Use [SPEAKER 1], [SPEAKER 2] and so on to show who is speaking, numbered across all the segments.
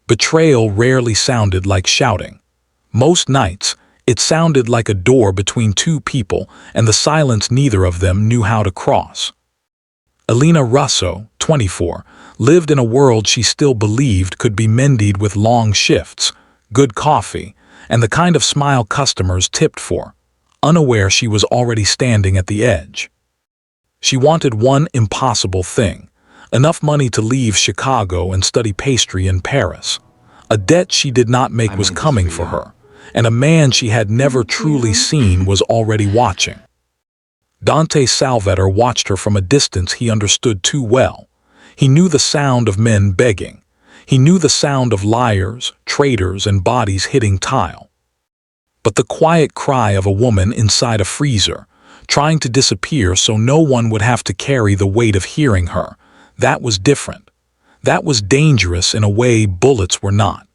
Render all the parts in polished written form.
[SPEAKER 1] Betrayal rarely sounded like shouting. Most nights, it sounded like a door between two people, and the silence neither of them knew how to cross. Elena Russo, 24, lived in a world she still believed could be mended with long shifts, good coffee, and the kind of smile customers tipped for, unaware she was already standing at the edge. She wanted one impossible thing: enough money to leave Chicago and study pastry in Paris. A debt she did not make was coming for her, and a man she had never truly seen was already watching. Dante Salvator watched her from a distance he understood too well. He knew the sound of men begging. He knew the sound of liars, traitors, and bodies hitting tile. But the quiet cry of a woman inside a freezer, trying to disappear so no one would have to carry the weight of hearing her, that was different. That was dangerous in a way bullets were not.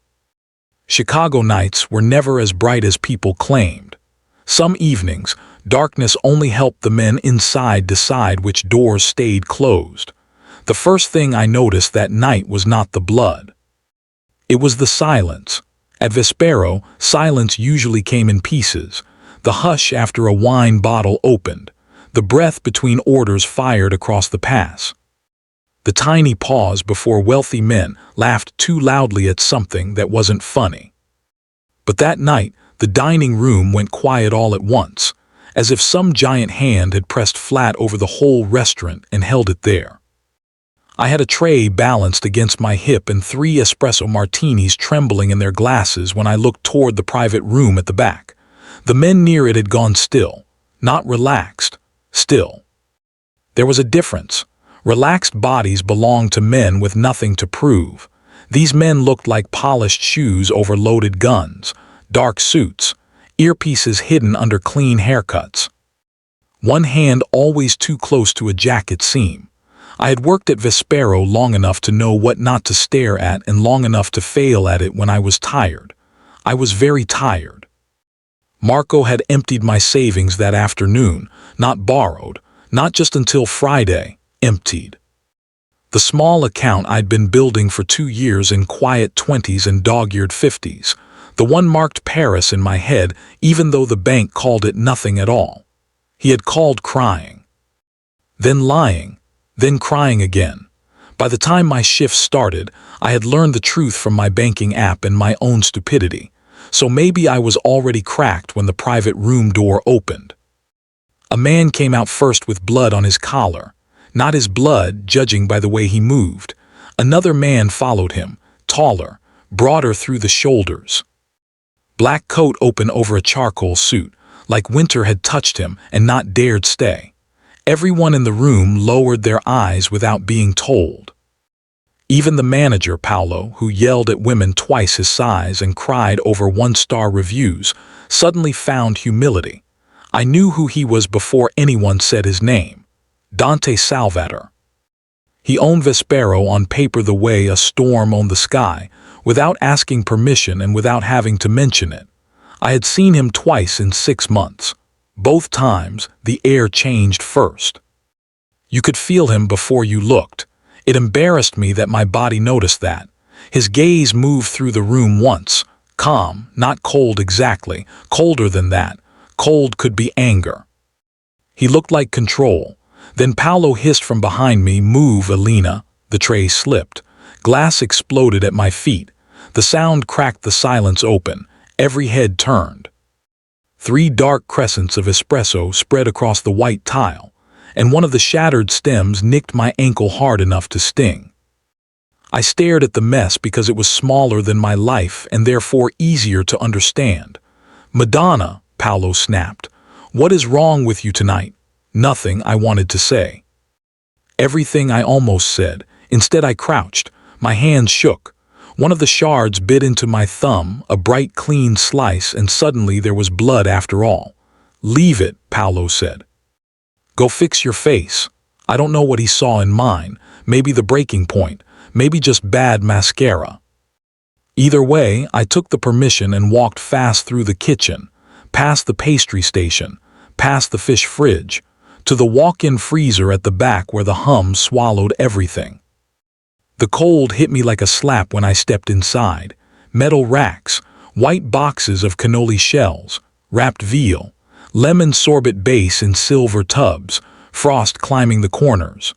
[SPEAKER 1] Chicago nights were never as bright as people claimed. Some evenings, darkness only helped the men inside decide which doors stayed closed. The first thing I noticed that night was not the blood. It was the silence. At Vespero, silence usually came in pieces. The hush after a wine bottle opened. The breath between orders fired across the pass. The tiny pause before wealthy men laughed too loudly at something that wasn't funny. But that night, the dining room went quiet all at once, as if some giant hand had pressed flat over the whole restaurant and held it there. I had a tray balanced against my hip and 3 espresso martinis trembling in their glasses when I looked toward the private room at the back. The men near it had gone still, not relaxed, still. There was a difference. Relaxed bodies belonged to men with nothing to prove. These men looked like polished shoes over loaded guns, dark suits, earpieces hidden under clean haircuts. One hand always too close to a jacket seam. I had worked at Vespero long enough to know what not to stare at and long enough to fail at it when I was tired. I was very tired. Marco had emptied my savings that afternoon, not borrowed, not just until Friday, emptied. The small account I'd been building for 2 years in quiet 20s and dog-eared 50s, the one marked Paris in my head even though the bank called it nothing at all. He had called crying. Then lying. Then crying again. By the time my shift started, I had learned the truth from my banking app and my own stupidity, so maybe I was already cracked when the private room door opened. A man came out first with blood on his collar. Not his blood, judging by the way he moved. Another man followed him, taller, broader through the shoulders. Black coat open over a charcoal suit, like winter had touched him and not dared stay. Everyone in the room lowered their eyes without being told. Even the manager, Paolo, who yelled at women twice his size and cried over 1-star reviews, suddenly found humility. I knew who he was before anyone said his name. Dante Salvator. He owned Vespero on paper the way a storm owned the sky, without asking permission and without having to mention it. I had seen him twice in 6 months. Both times, the air changed first. You could feel him before you looked. It embarrassed me that my body noticed that. His gaze moved through the room once, calm, not cold exactly, colder than that. Cold could be anger. He looked like control. Then Paolo hissed from behind me, "Move, Elena." The tray slipped. Glass exploded at my feet. The sound cracked the silence open. Every head turned. 3 dark crescents of espresso spread across the white tile, and one of the shattered stems nicked my ankle hard enough to sting. I stared at the mess because it was smaller than my life and therefore easier to understand. "Madonna," Paolo snapped. "What is wrong with you tonight?" Nothing, I wanted to say. Everything, I almost said. Instead I crouched. My hands shook. One of the shards bit into my thumb, a bright clean slice, and suddenly there was blood after all. "Leave it," Paolo said. "Go fix your face." I don't know what he saw in mine. Maybe the breaking point. Maybe just bad mascara. Either way, I took the permission and walked fast through the kitchen, past the pastry station, past the fish fridge, to the walk-in freezer at the back where the hum swallowed everything. The cold hit me like a slap when I stepped inside. Metal racks, white boxes of cannoli shells, wrapped veal, lemon sorbet base in silver tubs, frost climbing the corners.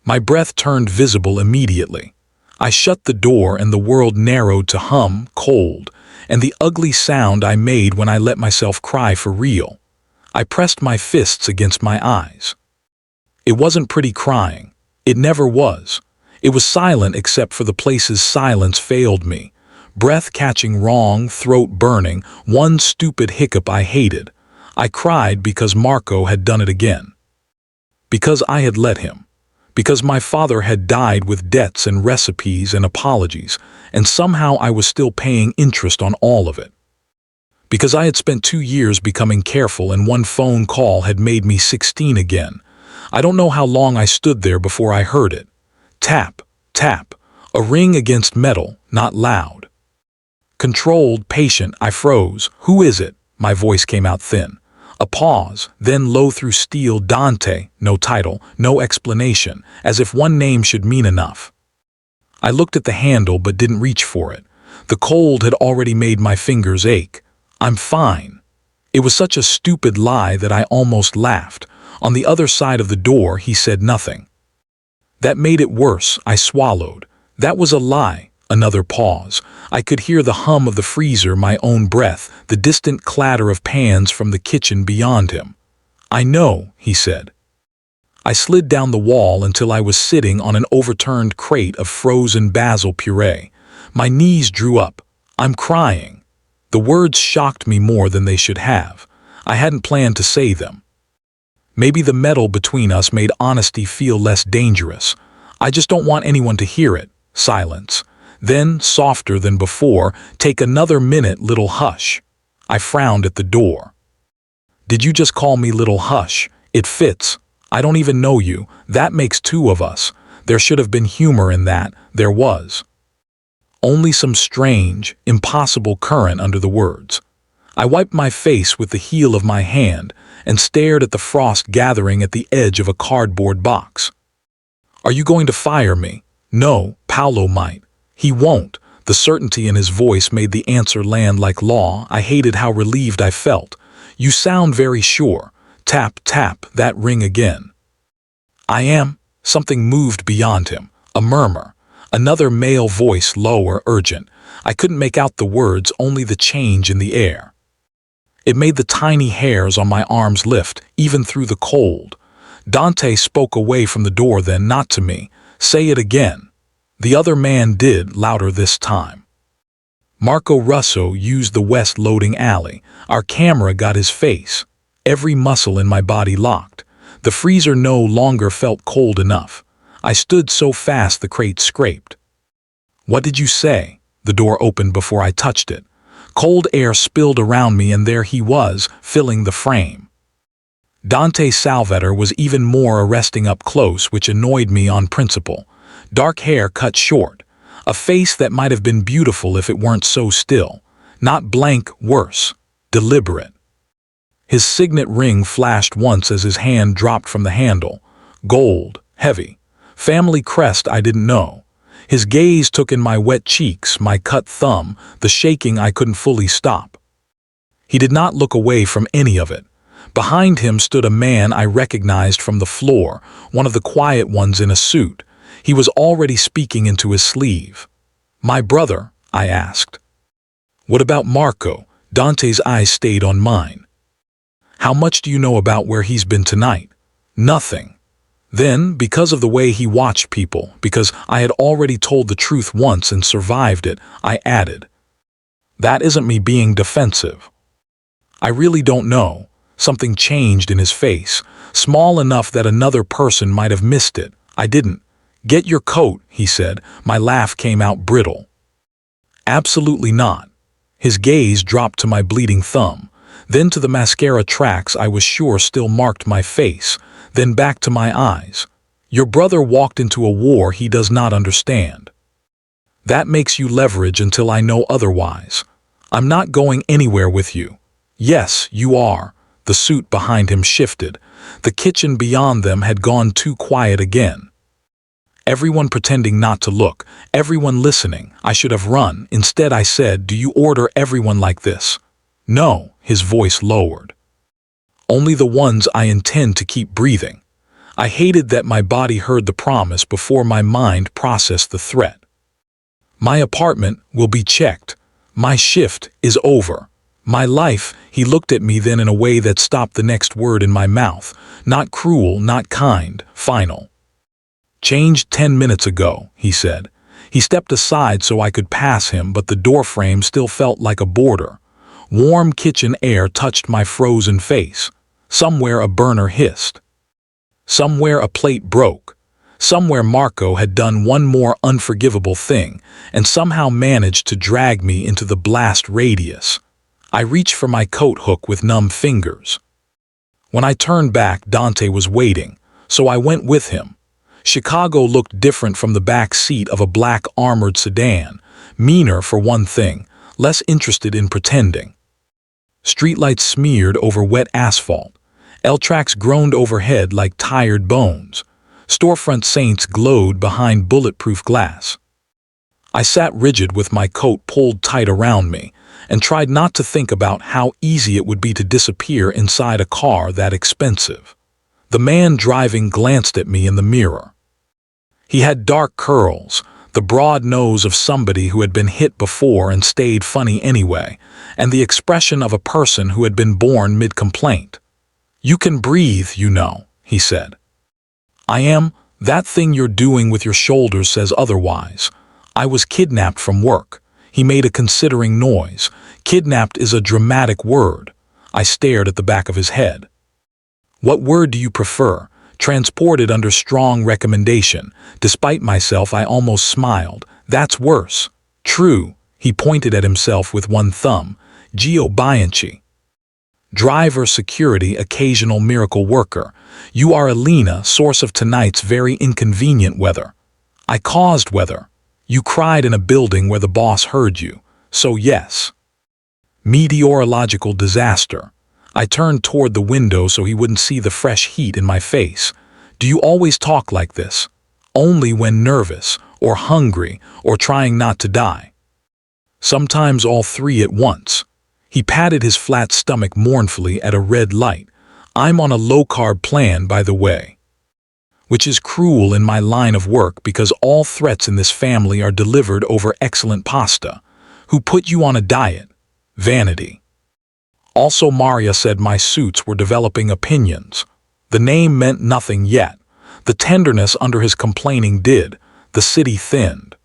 [SPEAKER 1] My breath turned visible immediately. I shut the door and the world narrowed to hum, cold, and the ugly sound I made when I let myself cry for real. I pressed my fists against my eyes. It wasn't pretty crying. It never was. It was silent except for the places silence failed me. Breath catching wrong, throat burning, one stupid hiccup I hated. I cried because Marco had done it again. Because I had let him. Because my father had died with debts and recipes and apologies, and somehow I was still paying interest on all of it. Because I had spent 2 years becoming careful and one phone call had made me 16 again. I don't know how long I stood there before I heard it. Tap, tap, a ring against metal, not loud. Controlled, patient, I froze. Who is it? My voice came out thin. A pause, then low through steel, Dante, no title, no explanation, as if one name should mean enough. I looked at the handle but didn't reach for it. The cold had already made my fingers ache. I'm fine. It was such a stupid lie that I almost laughed. On the other side of the door, he said nothing. That made it worse. I swallowed. That was a lie. Another pause. I could hear the hum of the freezer, my own breath, the distant clatter of pans from the kitchen beyond him. I know, he said. I slid down the wall until I was sitting on an overturned crate of frozen basil puree. My knees drew up. I'm crying. The words shocked me more than they should have. I hadn't planned to say them. Maybe the metal between us made honesty feel less dangerous. I just don't want anyone to hear it. Silence. Then, softer than before, take another minute, little hush. I frowned at the door. Did you just call me little hush? It fits. I don't even know you. That makes 2 of us. There should have been humor in that. There was. Only some strange, impossible current under the words. I wiped my face with the heel of my hand and stared at the frost gathering at the edge of a cardboard box. Are you going to fire me? No, Paolo might. He won't. The certainty in his voice made the answer land like law. I hated how relieved I felt. You sound very sure. Tap, tap, that ring again. I am. Something moved beyond him. A murmur. Another male voice, lower, urgent. I couldn't make out the words, only the change in the air. It made the tiny hairs on my arms lift, even through the cold. Dante spoke away from the door then, not to me. Say it again. The other man did, louder this time. Marco Russo used the west loading alley. Our camera got his face. Every muscle in my body locked. The freezer no longer felt cold enough. I stood so fast the crate scraped. What did you say? The door opened before I touched it. Cold air spilled around me and there he was, filling the frame. Dante Salvator was even more arresting up close, which annoyed me on principle. Dark hair cut short. A face that might have been beautiful if it weren't so still. Not blank, worse. Deliberate. His signet ring flashed once as his hand dropped from the handle. Gold, heavy. Family crest I didn't know. His gaze took in my wet cheeks, my cut thumb, the shaking I couldn't fully stop. He did not look away from any of it. Behind him stood a man I recognized from the floor, one of the quiet ones in a suit. He was already speaking into his sleeve. My brother, I asked. What about Marco? Dante's eyes stayed on mine. How much do you know about where he's been tonight? Nothing. Then, because of the way he watched people, because I had already told the truth once and survived it, I added. That isn't me being defensive. I really don't know. Something changed in his face, small enough that another person might have missed it. I didn't. Get your coat, he said. My laugh came out brittle. Absolutely not. His gaze dropped to my bleeding thumb, then to the mascara tracks I was sure still marked my face, then back to my eyes. Your brother walked into a war he does not understand. That makes you leverage until I know otherwise. I'm not going anywhere with you. Yes, you are. The suit behind him shifted. The kitchen beyond them had gone too quiet again. everyone pretending not to look, everyone listening. I should have run. Instead, I said, "Do you order everyone like this?" "No," his voice lowered. "Only the ones I intend to keep breathing." I hated that my body heard the promise before my mind processed the threat. "My apartment will be checked. My shift is over. My life." He looked at me then in a way that stopped the next word in my mouth. "Not cruel, not kind, final." "Changed 10 minutes ago," he said. He stepped aside so I could pass him, but the doorframe still felt like a border. Warm kitchen air touched my frozen face. Somewhere a burner hissed. Somewhere a plate broke. Somewhere Marco had done one more unforgivable thing and somehow managed to drag me into the blast radius. I reached for my coat hook with numb fingers. When I turned back, Dante was waiting, so I went with him. Chicago looked different from the back seat of a black armored sedan, meaner for one thing, less interested in pretending. Streetlights smeared over wet asphalt. L-tracks groaned overhead like tired bones. Storefront saints glowed behind bulletproof glass. I sat rigid with my coat pulled tight around me and tried not to think about how easy it would be to disappear inside a car that expensive. The man driving glanced at me in the mirror. He had dark curls, the broad nose of somebody who had been hit before and stayed funny anyway, and the expression of a person who had been born mid-complaint. "You can breathe, you know," he said. "I am. That thing you're doing with your shoulders says otherwise. I was kidnapped from work." He made a considering noise. Kidnapped is a dramatic word. I stared at the back of his head. "What word do you prefer?" Transported under strong recommendation. Despite myself, I almost smiled. "That's worse." "True." He pointed at himself with one thumb. "Gio Bianchi. Driver, security, occasional miracle worker. You are Alina, source of tonight's very inconvenient weather." "I caused weather." "You cried in a building where the boss heard you. So yes." "Meteorological disaster." I turned toward the window so he wouldn't see the fresh heat in my face. "Do you always talk like this?" "Only when nervous, or hungry, or trying not to die." "Sometimes all three at once." He patted his flat stomach mournfully at a red light. "I'm on a low-carb plan, by the way." Which is cruel in my line of work because all threats in this family are delivered over excellent pasta. Who put you on a diet? Vanity. Also, Maria said my suits were developing opinions. The name meant nothing yet. The tenderness under his complaining did. The city thinned.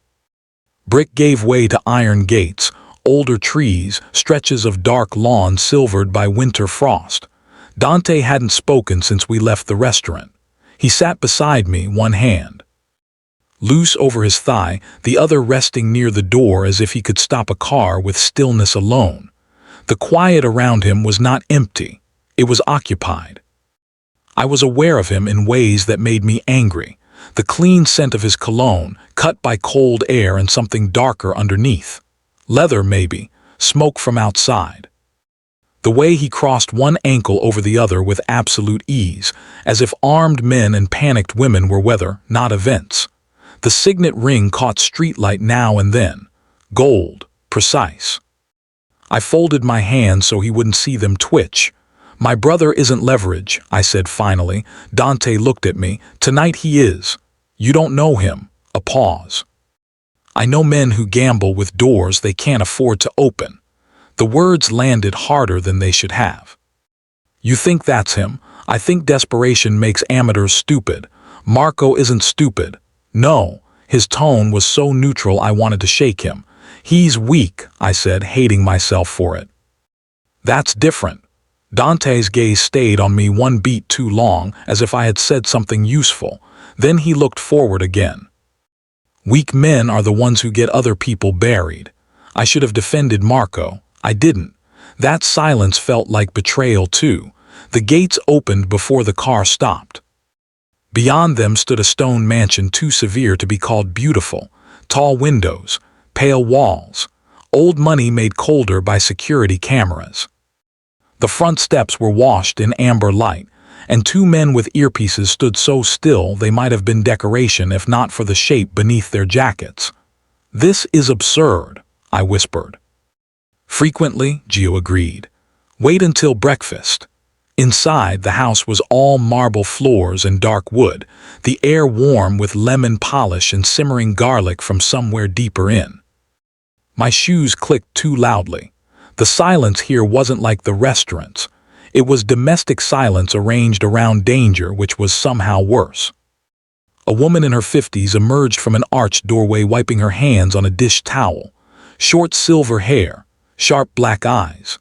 [SPEAKER 1] Brick gave way to iron gates, older trees, stretches of dark lawn silvered by winter frost. Dante hadn't spoken since we left the restaurant. He sat beside me, one hand loose over his thigh, the other resting near the door as if he could stop a car with stillness alone. The quiet around him was not empty. It was occupied. I was aware of him in ways that made me angry. The clean scent of his cologne, cut by cold air and something darker underneath. Leather, maybe, smoke from outside. The way he crossed one ankle over the other with absolute ease, as if armed men and panicked women were weather, not events. The signet ring caught streetlight now and then. Gold, precise. I folded my hands so he wouldn't see them twitch. "My brother isn't leverage," I said finally. Dante looked at me. "Tonight he is. You don't know him." A pause. "I know men who gamble with doors they can't afford to open." The words landed harder than they should have. "You think that's him? I think desperation makes amateurs stupid. Marco isn't stupid." "No." His tone was so neutral I wanted to shake him. "He's weak," I said, hating myself for it. "That's different." Dante's gaze stayed on me one beat too long, as if I had said something useful. Then he looked forward again. "Weak men are the ones who get other people buried." I should have defended Marco. I didn't. That silence felt like betrayal too. The gates opened before the car stopped. Beyond them stood a stone mansion too severe to be called beautiful. Tall windows, pale walls, old money made colder by security cameras. The front steps were washed in amber light, and two men with earpieces stood so still they might have been decoration if not for the shape beneath their jackets. "This is absurd," I whispered. "Frequently," Gio agreed. "Wait until breakfast." Inside, the house was all marble floors and dark wood, the air warm with lemon polish and simmering garlic from somewhere deeper in. My shoes clicked too loudly. The silence here wasn't like the restaurants. It was domestic silence arranged around danger, which was somehow worse. A woman in her 50s emerged from an arched doorway wiping her hands on a dish towel. Short silver hair, sharp black eyes.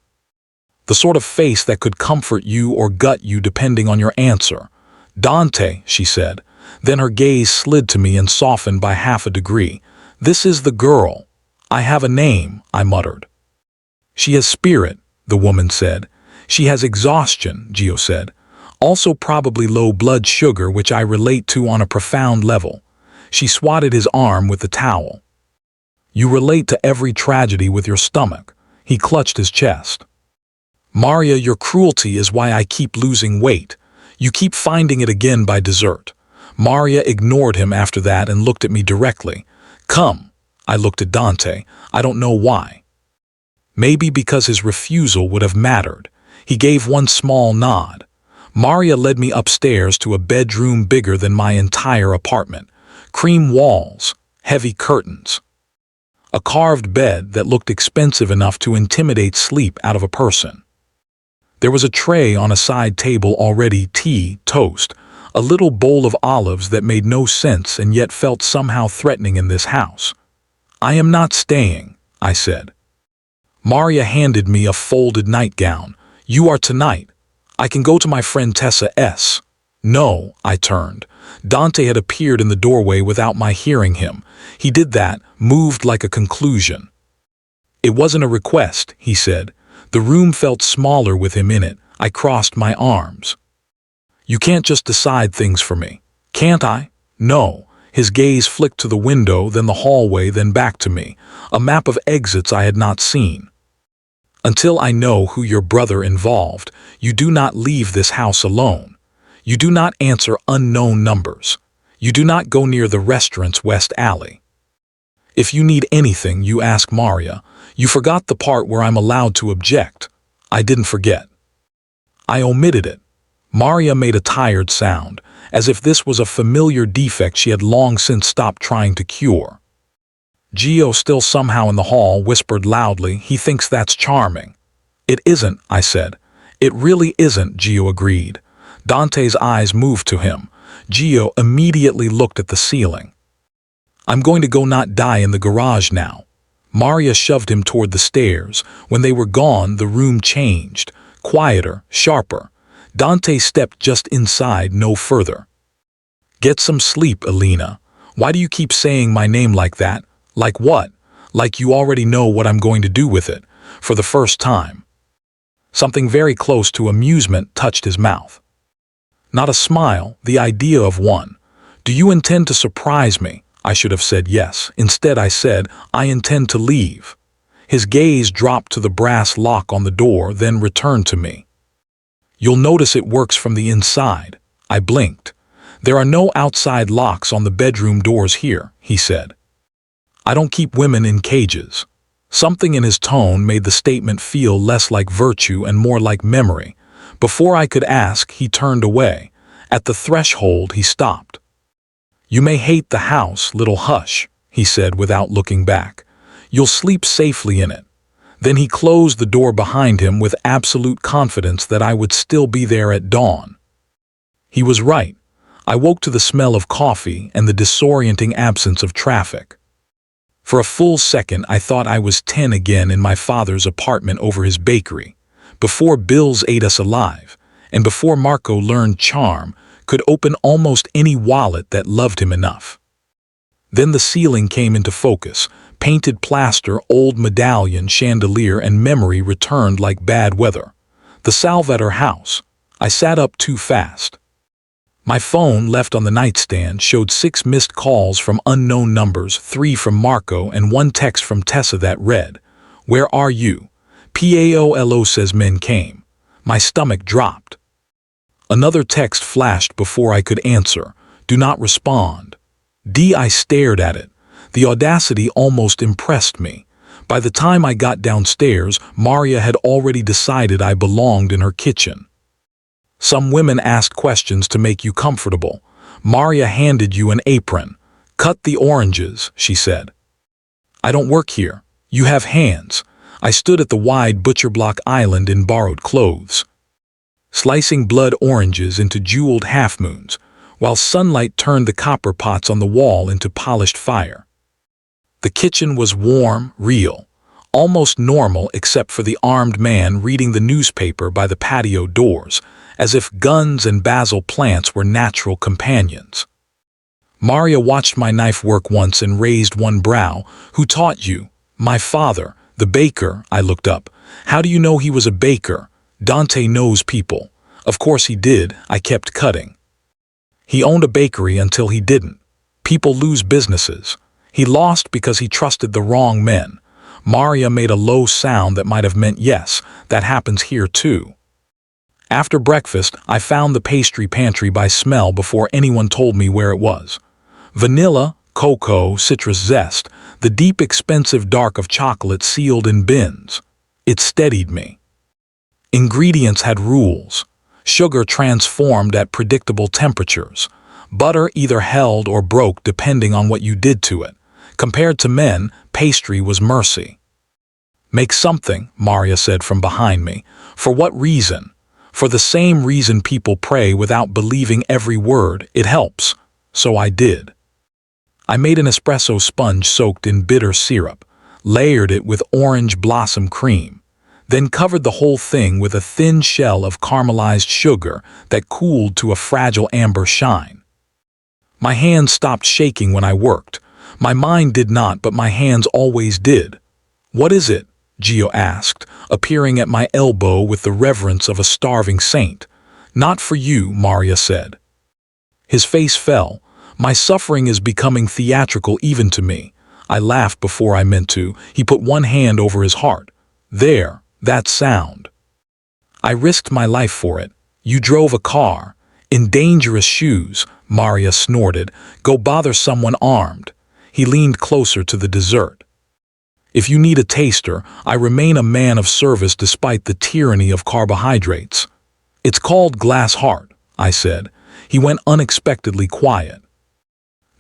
[SPEAKER 1] The sort of face that could comfort you or gut you depending on your answer. "Dante," she said. Then her gaze slid to me and softened by half a degree. "This is the girl. I have a name," I muttered. "She has spirit," the woman said. "She has exhaustion," Gio said. "Also probably low blood sugar, which I relate to on a profound level." She swatted his arm with the towel. "You relate to every tragedy with your stomach." He clutched his chest. "Maria, your cruelty is why I keep losing weight. You keep finding it again by dessert." Maria ignored him after that and looked at me directly. "Come." I looked at Dante. I don't know why. Maybe because his refusal would have mattered. He gave one small nod. Maria led me upstairs to a bedroom bigger than my entire apartment. Cream walls, heavy curtains. A carved bed that looked expensive enough to intimidate sleep out of a person. There was a tray on a side table already, tea, toast, a little bowl of olives that made no sense and yet felt somehow threatening in this house. "I am not staying," I said. Maria handed me a folded nightgown. "You are tonight. I can go to my friend Tessa S." "No," I turned. Dante had appeared in the doorway without my hearing him. He did that, moved like a conclusion. "It wasn't a request," he said. The room felt smaller with him in it. I crossed my arms. "You can't just decide things for me." "Can't I?" "No." His gaze flicked to the window, then the hallway, then back to me. A map of exits I had not seen. "Until I know who your brother involved, you do not leave this house alone. You do not answer unknown numbers. You do not go near the restaurant's West Alley. If you need anything, you ask Maria. You forgot the part where I'm allowed to object." I didn't forget. I omitted it. Maria made a tired sound, as if this was a familiar defect she had long since stopped trying to cure. Gio, still somehow in the hall, whispered loudly, "He thinks that's charming." "It isn't," I said. "It really isn't," Gio agreed. Dante's eyes moved to him. Gio immediately looked at the ceiling. "I'm going to go not die in the garage now." Maria shoved him toward the stairs. When they were gone, the room changed. Quieter, sharper. Dante stepped just inside, no further. "Get some sleep, Alina. Why do you keep saying my name like that?" "Like what?" "Like you already know what I'm going to do with it." For the first time. Something very close to amusement touched his mouth. Not a smile, the idea of one. "Do you intend to surprise me?" I should have said yes. Instead I said, "I intend to leave." His gaze dropped to the brass lock on the door, then returned to me. "You'll notice it works from the inside." I blinked. "There are no outside locks on the bedroom doors here," he said. "I don't keep women in cages." Something in his tone made the statement feel less like virtue and more like memory. Before I could ask, he turned away. At the threshold, he stopped. "You may hate the house, little hush," he said without looking back. "You'll sleep safely in it." Then he closed the door behind him with absolute confidence that I would still be there at dawn. He was right. I woke to the smell of coffee and the disorienting absence of traffic. For a full second, I thought I was 10 again in my father's apartment over his bakery, before bills ate us alive, and before Marco learned charm, could open almost any wallet that loved him enough. Then the ceiling came into focus. Painted plaster, old medallion, chandelier, and memory returned like bad weather. The Salvator house. I sat up too fast. My phone, left on the nightstand, showed 6 missed calls from unknown numbers, 3 from Marco, and 1 text from Tessa that read, "Where are you? PAOLO says men came." My stomach dropped. Another text flashed before I could answer. Do not respond. I stared at it. The audacity almost impressed me. By the time I got downstairs, Maria had already decided I belonged in her kitchen. Some women asked questions to make you comfortable. Maria handed you an apron. Cut the oranges, she said. I don't work here. You have hands. I stood at the wide butcher block island in borrowed clothes, slicing blood oranges into jeweled half-moons, while sunlight turned the copper pots on the wall into polished fire. The kitchen was warm, real, almost normal except for the armed man reading the newspaper by the patio doors, as if guns and basil plants were natural companions. Maria watched my knife work once and raised one brow. Who taught you? My father, the baker, I looked up. How do you know he was a baker? Dante knows people. Of course he did, I kept cutting. He owned a bakery until he didn't. People lose businesses. He lost because he trusted the wrong men. Maria made a low sound that might have meant yes, that happens here too. After breakfast, I found the pastry pantry by smell before anyone told me where it was. Vanilla, cocoa, citrus zest, the deep expensive dark of chocolate sealed in bins. It steadied me. Ingredients had rules. Sugar transformed at predictable temperatures. Butter either held or broke depending on what you did to it. Compared to men, pastry was mercy. Make something, Maria said from behind me. For what reason? For the same reason people pray without believing every word. It helps. So I did. I made an espresso sponge soaked in bitter syrup, layered it with orange blossom cream, then covered the whole thing with a thin shell of caramelized sugar that cooled to a fragile amber shine. My hands stopped shaking when I worked. My mind did not, but my hands always did. What is it? Gio asked, appearing at my elbow with the reverence of a starving saint. Not for you, Maria said. His face fell. My suffering is becoming theatrical even to me. I laughed before I meant to. He put one hand over his heart. There, that sound. I risked my life for it. You drove a car. In dangerous shoes, Maria snorted. Go bother someone armed. He leaned closer to the dessert. If you need a taster, I remain a man of service despite the tyranny of carbohydrates. It's called glass heart, I said. He went unexpectedly quiet.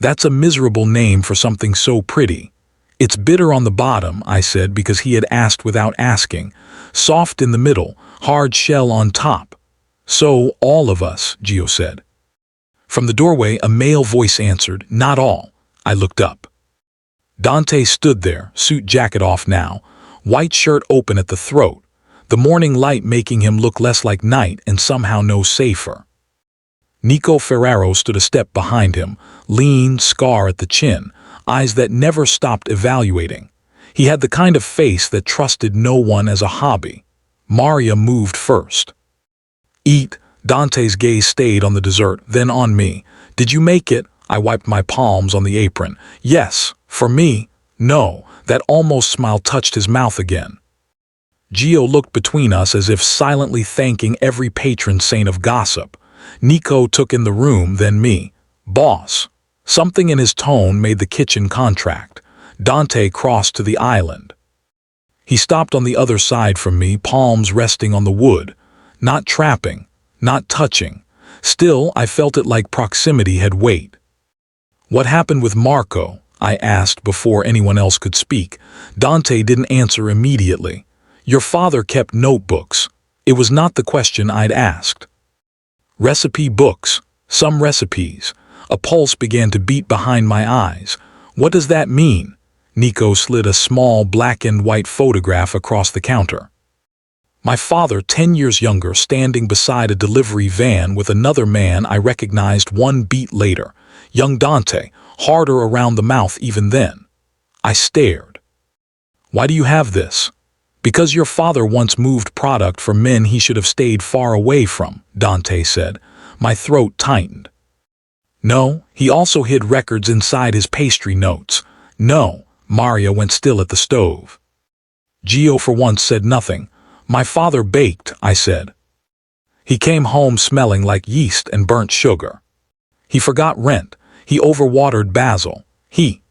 [SPEAKER 1] That's a miserable name for something so pretty. It's bitter on the bottom, I said because he had asked without asking. Soft in the middle, hard shell on top. So, all of us, Gio said. From the doorway, a male voice answered, not all. I looked up. Dante stood there, suit jacket off now, white shirt open at the throat, the morning light making him look less like night and somehow no safer. Nico Ferraro stood a step behind him, lean, scar at the chin, eyes that never stopped evaluating. He had the kind of face that trusted no one as a hobby. Maria moved first. Eat. Dante's gaze stayed on the dessert, then on me. Did you make it? I wiped my palms on the apron. Yes. For me? No. That almost smile touched his mouth again. Gio looked between us as if silently thanking every patron saint of gossip. Nico took in the room, then me. Boss. Something in his tone made the kitchen contract. Dante crossed to the island. He stopped on the other side from me, palms resting on the wood. Not trapping, not touching. Still, I felt it like proximity had weight. What happened with Marco? I asked before anyone else could speak. Dante didn't answer immediately. Your father kept notebooks. It was not the question I'd asked. Recipe books. Some recipes. A pulse began to beat behind my eyes. What does that mean? Nico slid a small black and white photograph across the counter. My father, 10 years younger, standing beside a delivery van with another man I recognized one beat later. Young Dante, harder around the mouth even then. I stared. Why do you have this? Because your father once moved product for men he should have stayed far away from, Dante said. My throat tightened. No, he also hid records inside his pastry notes. No, Maria went still at the stove. Gio for once said nothing. My father baked, I said. He came home smelling like yeast and burnt sugar. He forgot rent. He overwatered basil. He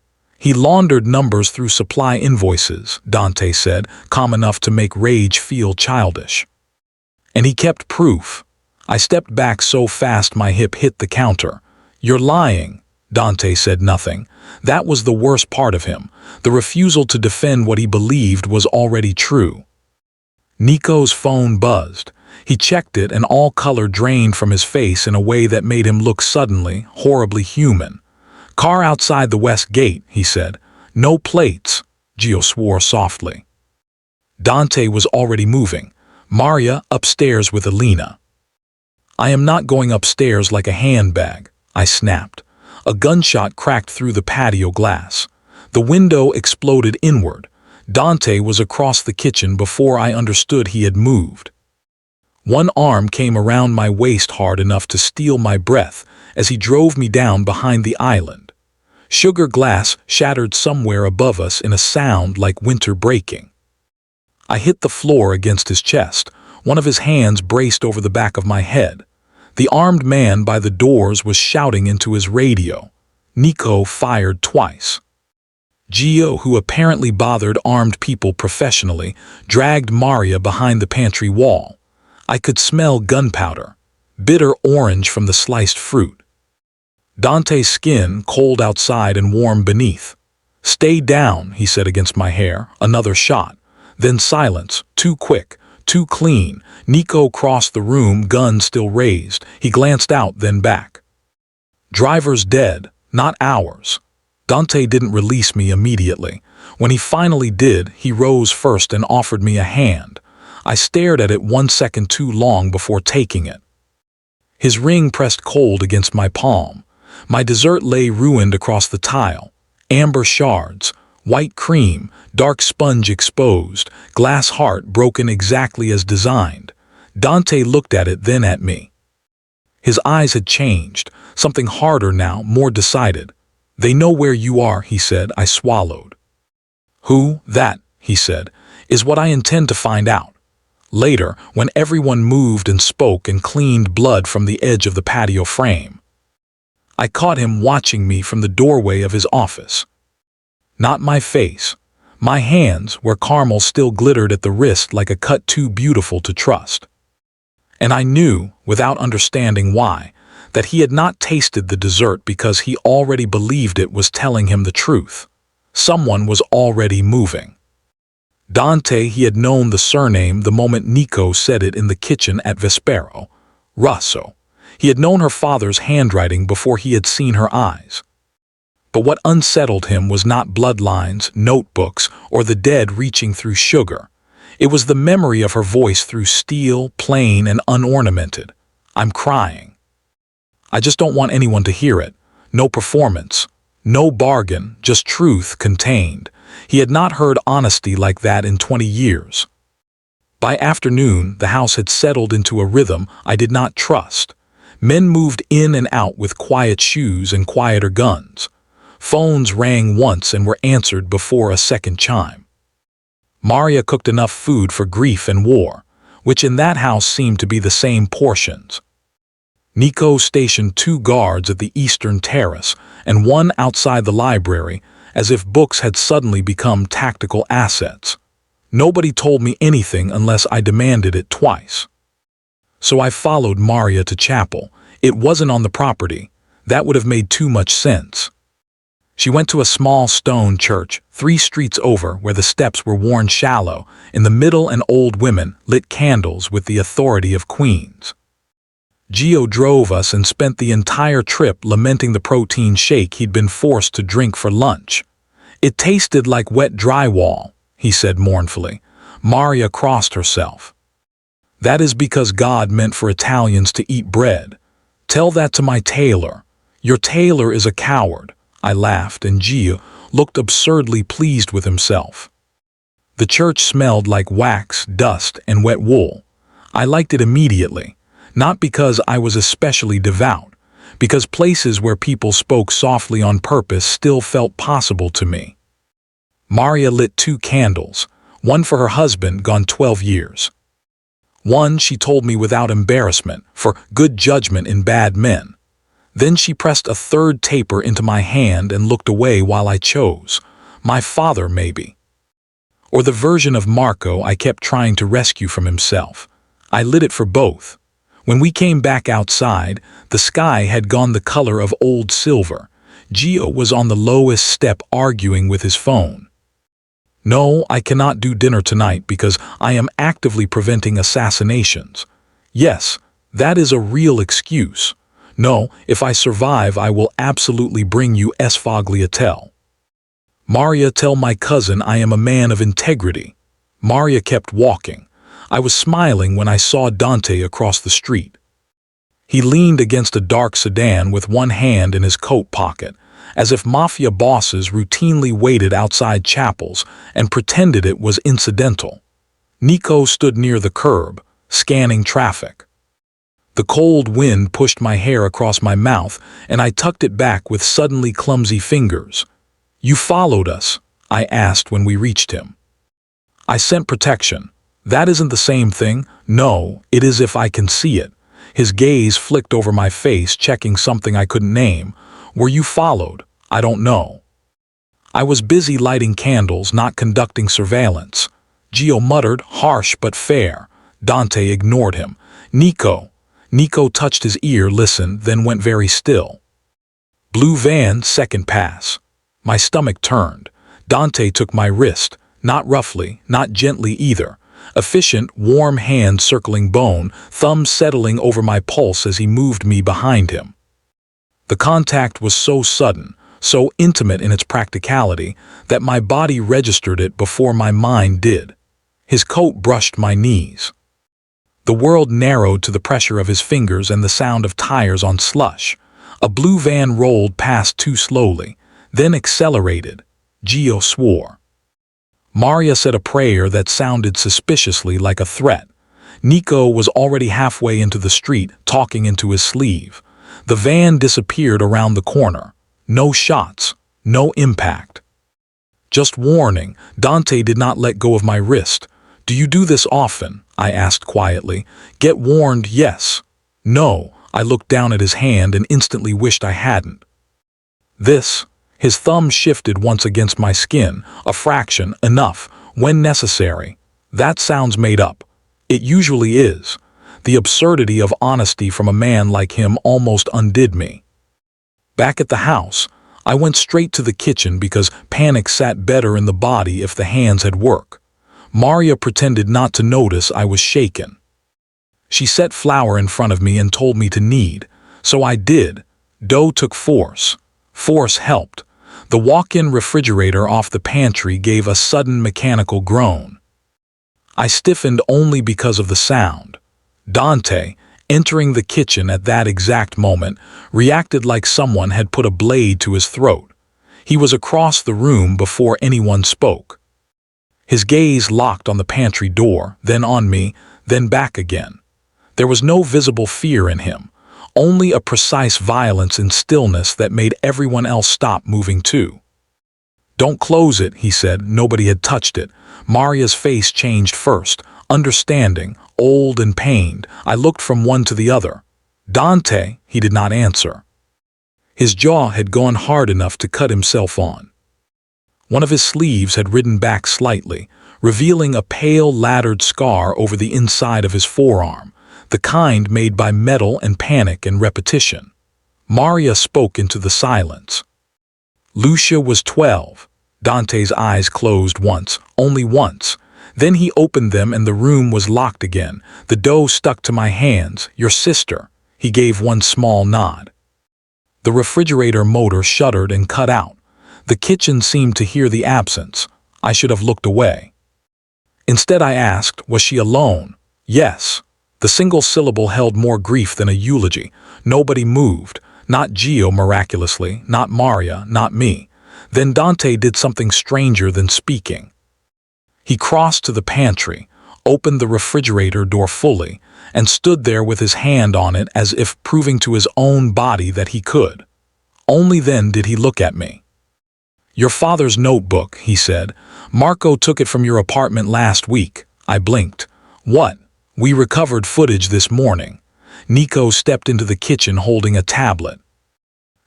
[SPEAKER 1] laundered numbers through supply invoices, Dante said, calm enough to make rage feel childish. And he kept proof. I stepped back so fast my hip hit the counter. You're lying. Dante said nothing. That was the worst part of him. The refusal to defend what he believed was already true. Nico's phone buzzed. He checked it and all color drained from his face in a way that made him look suddenly, horribly human. Car outside the west gate, he said. No plates, Gio swore softly. Dante was already moving. Maria upstairs with Alina. I am not going upstairs like a handbag, I snapped. A gunshot cracked through the patio glass. The window exploded inward. Dante was across the kitchen before I understood he had moved. One arm came around my waist hard enough to steal my breath as he drove me down behind the island. Sugar glass shattered somewhere above us in a sound like winter breaking. I hit the floor against his chest. One of his hands braced over the back of my head. The armed man by the doors was shouting into his radio. Nico fired twice. Gio, who apparently bothered armed people professionally, dragged Maria behind the pantry wall. I could smell gunpowder, bitter orange from the sliced fruit. Dante's skin, cold outside and warm beneath. Stay down, he said against my hair. Another shot. Then silence, too quick, too clean. Nico crossed the room, gun still raised. He glanced out, then back. Driver's dead, not ours. Dante didn't release me immediately. When he finally did, he rose first and offered me a hand. I stared at it 1 second too long before taking it. His ring pressed cold against my palm. My dessert lay ruined across the tile. Amber shards, white cream, dark sponge exposed, glass heart broken exactly as designed. Dante looked at it, then at me. His eyes had changed, something harder now, more decided. They know where you are, he said. I swallowed. Who, that, he said, is what I intend to find out. Later, when everyone moved and spoke and cleaned blood from the edge of the patio frame. I caught him watching me from the doorway of his office. Not my face. My hands, where caramel still glittered at the wrist like a cut too beautiful to trust. And I knew, without understanding why, that he had not tasted the dessert because he already believed it was telling him the truth. Someone was already moving. Dante, he had known the surname the moment Nico said it in the kitchen at Vespero. Rosso. He had known her father's handwriting before he had seen her eyes. But what unsettled him was not bloodlines, notebooks, or the dead reaching through sugar. It was the memory of her voice through steel, plain and unornamented. I'm crying. I just don't want anyone to hear it. No performance. No bargain, just truth contained. He had not heard honesty like that in 20 years. By afternoon, the house had settled into a rhythm I did not trust. Men moved in and out with quiet shoes and quieter guns. Phones rang once and were answered before a second chime. Maria cooked enough food for grief and war, which in that house seemed to be the same portions. Nico stationed 2 guards at the eastern terrace and 1 outside the library, as if books had suddenly become tactical assets. Nobody told me anything unless I demanded it twice. So I followed Maria to chapel. It wasn't on the property. That would have made too much sense. She went to a small stone church, 3 streets over, where the steps were worn shallow. In the middle, an old woman lit candles with the authority of queens. Gio drove us and spent the entire trip lamenting the protein shake he'd been forced to drink for lunch. It tasted like wet drywall, he said mournfully. Maria crossed herself. That is because God meant for Italians to eat bread. Tell that to my tailor. Your tailor is a coward. I laughed, and Gio looked absurdly pleased with himself. The church smelled like wax, dust, and wet wool. I liked it immediately, not because I was especially devout, because places where people spoke softly on purpose still felt possible to me. Maria lit 2 candles, one for her husband gone 12 years. One she told me without embarrassment, for good judgment in bad men. Then she pressed a third taper into my hand and looked away while I chose. My father, maybe. Or the version of Marco I kept trying to rescue from himself. I lit it for both. When we came back outside, the sky had gone the color of old silver. Gio was on the lowest step arguing with his phone. No, I cannot do dinner tonight because I am actively preventing assassinations. Yes, that is a real excuse. No, if I survive, I will absolutely bring you sfogliatelle. Maria, tell my cousin I am a man of integrity. Maria kept walking. I was smiling when I saw Dante across the street. He leaned against a dark sedan with one hand in his coat pocket, as if mafia bosses routinely waited outside chapels and pretended it was incidental. Nico stood near the curb, scanning traffic. The cold wind pushed my hair across my mouth, and I tucked it back with suddenly clumsy fingers. You followed us, I asked when we reached him. I sent protection. That isn't the same thing. No, it is if I can see it. His gaze flicked over my face, checking something I couldn't name. Were you followed? I don't know. I was busy lighting candles, not conducting surveillance. Gio muttered, harsh but fair. Dante ignored him. Nico touched his ear, listened, then went very still. Blue van, second pass. My stomach turned. Dante took my wrist, not roughly, not gently either. Efficient, warm hand circling bone, thumb settling over my pulse as he moved me behind him. The contact was so sudden, so intimate in its practicality, that my body registered it before my mind did. His coat brushed my knees. The world narrowed to the pressure of his fingers and the sound of tires on slush. A blue van rolled past too slowly, then accelerated. Gio swore. Maria said a prayer that sounded suspiciously like a threat. Nico was already halfway into the street, talking into his sleeve. The van disappeared around the corner. No shots, no impact. Just warning, Dante did not let go of my wrist. Do you do this often? I asked quietly. Get warned, yes. No, I looked down at his hand and instantly wished I hadn't. This. His thumb shifted once against my skin, a fraction, enough, when necessary. That sounds made up. It usually is. The absurdity of honesty from a man like him almost undid me. Back at the house, I went straight to the kitchen because panic sat better in the body if the hands had work. Maria pretended not to notice I was shaken. She set flour in front of me and told me to knead, so I did. Dough took force. Force helped. The walk-in refrigerator off the pantry gave a sudden mechanical groan. I stiffened only because of the sound. Dante, entering the kitchen at that exact moment, reacted like someone had put a blade to his throat. He was across the room before anyone spoke. His gaze locked on the pantry door, then on me, then back again. There was no visible fear in him, only a precise violence and stillness that made everyone else stop moving too. Don't close it, he said. Nobody had touched it. Maria's face changed first, understanding, old and pained. I looked from one to the other. Dante, he did not answer. His jaw had gone hard enough to cut himself on. One of his sleeves had ridden back slightly, revealing a pale laddered scar over the inside of his forearm, the kind made by metal and panic and repetition. Maria spoke into the silence. Lucia was 12. Dante's eyes closed once, only once. Then he opened them and the room was locked again. The dough stuck to my hands. Your sister. He gave one small nod. The refrigerator motor shuddered and cut out. The kitchen seemed to hear the absence. I should have looked away. Instead I asked, was she alone? Yes. The single syllable held more grief than a eulogy. Nobody moved. Not Gio miraculously, not Maria, not me. Then Dante did something stranger than speaking. He crossed to the pantry, opened the refrigerator door fully, and stood there with his hand on it as if proving to his own body that he could. Only then did he look at me. Your father's notebook, he said. Marco took it from your apartment last week. I blinked. What? We recovered footage this morning. Nico stepped into the kitchen holding a tablet.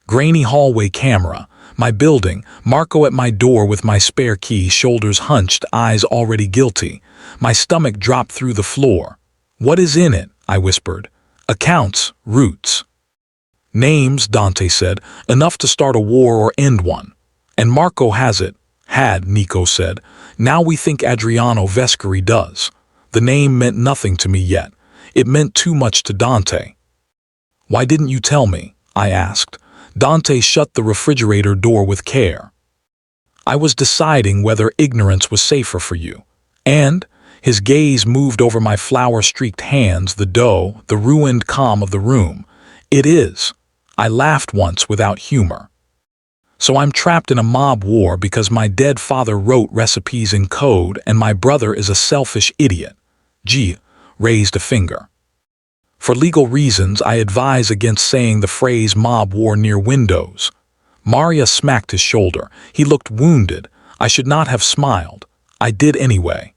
[SPEAKER 1] Grainy hallway camera. My building. Marco at my door with my spare key, shoulders hunched, eyes already guilty. My stomach dropped through the floor. What is in it? I whispered. Accounts, roots. Names, Dante said, enough to start a war or end one. And Marco has it. Had, Nico said. Now we think Adriano Vescari does. The name meant nothing to me yet. It meant too much to Dante. Why didn't you tell me? I asked. Dante shut the refrigerator door with care. I was deciding whether ignorance was safer for you. And his gaze moved over my flour-streaked hands, the dough, the ruined calm of the room. It is. I laughed once without humor. So I'm trapped in a mob war because my dead father wrote recipes in code and my brother is a selfish idiot. G raised a finger. For legal reasons, I advise against saying the phrase mob war near windows. Maria smacked his shoulder. He looked wounded. I should not have smiled. I did anyway.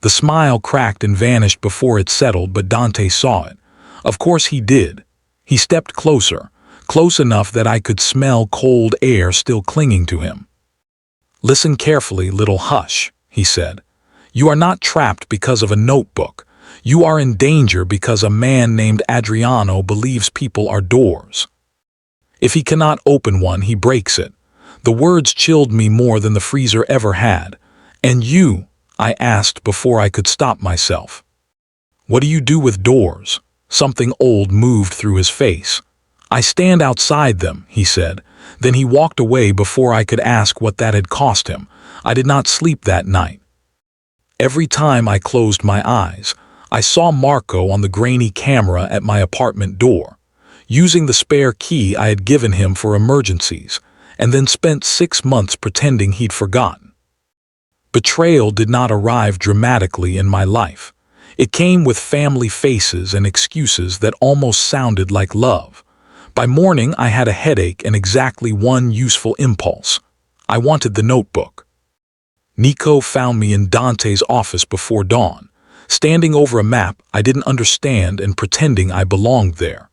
[SPEAKER 1] The smile cracked and vanished before it settled, but Dante saw it. Of course he did. He stepped closer, close enough that I could smell cold air still clinging to him. Listen carefully, little hush, he said. You are not trapped because of a notebook. You are in danger because a man named Adriano believes people are doors. If he cannot open one, he breaks it. The words chilled me more than the freezer ever had. And you, I asked before I could stop myself. What do you do with doors? Something old moved through his face. I stand outside them, he said. Then he walked away before I could ask what that had cost him. I did not sleep that night. Every time I closed my eyes, I saw Marco on the grainy camera at my apartment door, using the spare key I had given him for emergencies, and then spent 6 months pretending he'd forgotten. Betrayal did not arrive dramatically in my life. It came with family faces and excuses that almost sounded like love. By morning, I had a headache and exactly one useful impulse. I wanted the notebook. Nico found me in Dante's office before dawn, standing over a map I didn't understand and pretending I belonged there.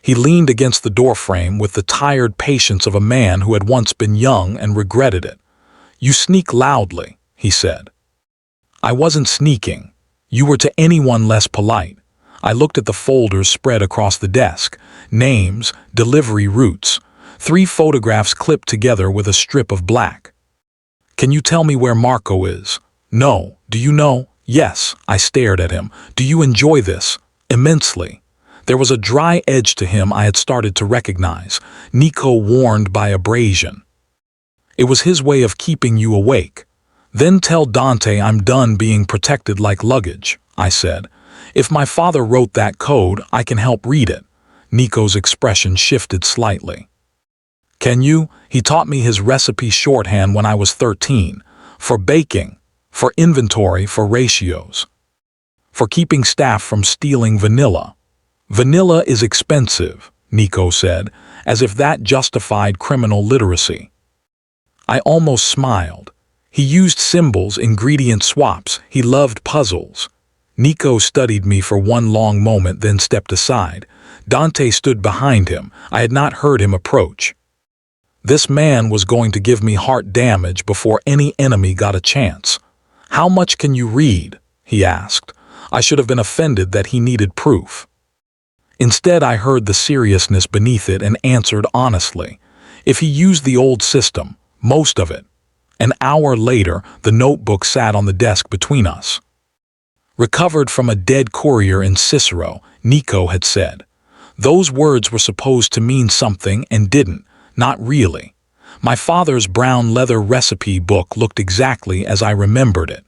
[SPEAKER 1] He leaned against the doorframe with the tired patience of a man who had once been young and regretted it. You sneak loudly, he said. I wasn't sneaking. You were to anyone less polite. I looked at the folders spread across the desk. Names, delivery routes, 3 photographs clipped together with a strip of black. Can you tell me where Marco is? No. Do you know? Yes. I stared at him. Do you enjoy this? Immensely. There was a dry edge to him I had started to recognize. Nico warned by abrasion. It was his way of keeping you awake. Then tell Dante I'm done being protected like luggage, I said. If my father wrote that code, I can help read it. Nico's expression shifted slightly. Can you? He taught me his recipe shorthand when I was 13. For baking, for inventory, for ratios. For keeping staff from stealing vanilla. Vanilla is expensive, Nico said, as if that justified criminal literacy. I almost smiled. He used symbols, ingredient swaps. He loved puzzles. Nico studied me for one long moment, then stepped aside. Dante stood behind him. I had not heard him approach. This man was going to give me heart damage before any enemy got a chance. How much can you read? He asked. I should have been offended that he needed proof. Instead, I heard the seriousness beneath it and answered honestly. If he used the old system, most of it. An hour later, the notebook sat on the desk between us. Recovered from a dead courier in Cicero, Nico had said. Those words were supposed to mean something and didn't, not really. My father's brown leather recipe book looked exactly as I remembered it.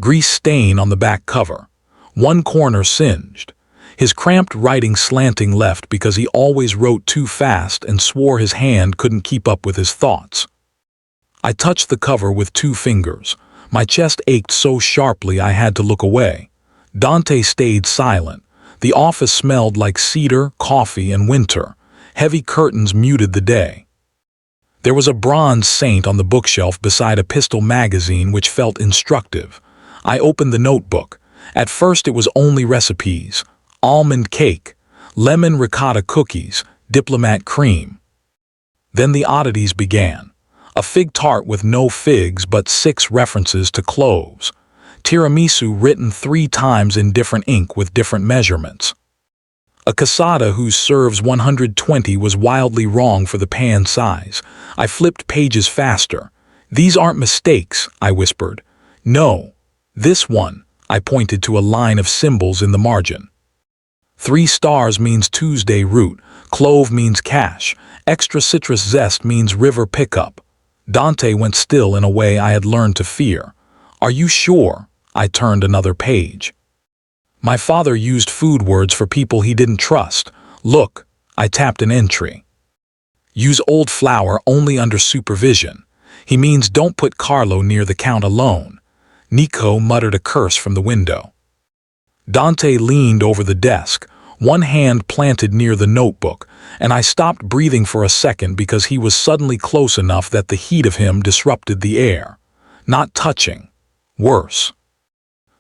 [SPEAKER 1] Grease stain on the back cover, one corner singed, his cramped writing slanting left because he always wrote too fast and swore his hand couldn't keep up with his thoughts. I touched the cover with 2 fingers. My chest ached so sharply I had to look away. Dante stayed silent. The office smelled like cedar, coffee, and winter. Heavy curtains muted the day. There was a bronze saint on the bookshelf beside a pistol magazine which felt instructive. I opened the notebook. At first it was only recipes: almond cake, lemon ricotta cookies, diplomat cream. Then the oddities began. A fig tart with no figs but 6 references to cloves. Tiramisu written 3 times in different ink with different measurements. A casata whose serves 120 was wildly wrong for the pan size. I flipped pages faster. "These aren't mistakes," I whispered. "No. This one," I pointed to a line of symbols in the margin. 3 stars means Tuesday route, clove means cash, extra citrus zest means river pickup. Dante went still in a way I had learned to fear. "Are you sure?" I turned another page. My father used food words for people he didn't trust. "Look," I tapped an entry. "Use old flour only under supervision. He means don't put Carlo near the count alone." Nico muttered a curse from the window. Dante leaned over the desk, one hand planted near the notebook, and I stopped breathing for a second because he was suddenly close enough that the heat of him disrupted the air. Not touching. Worse.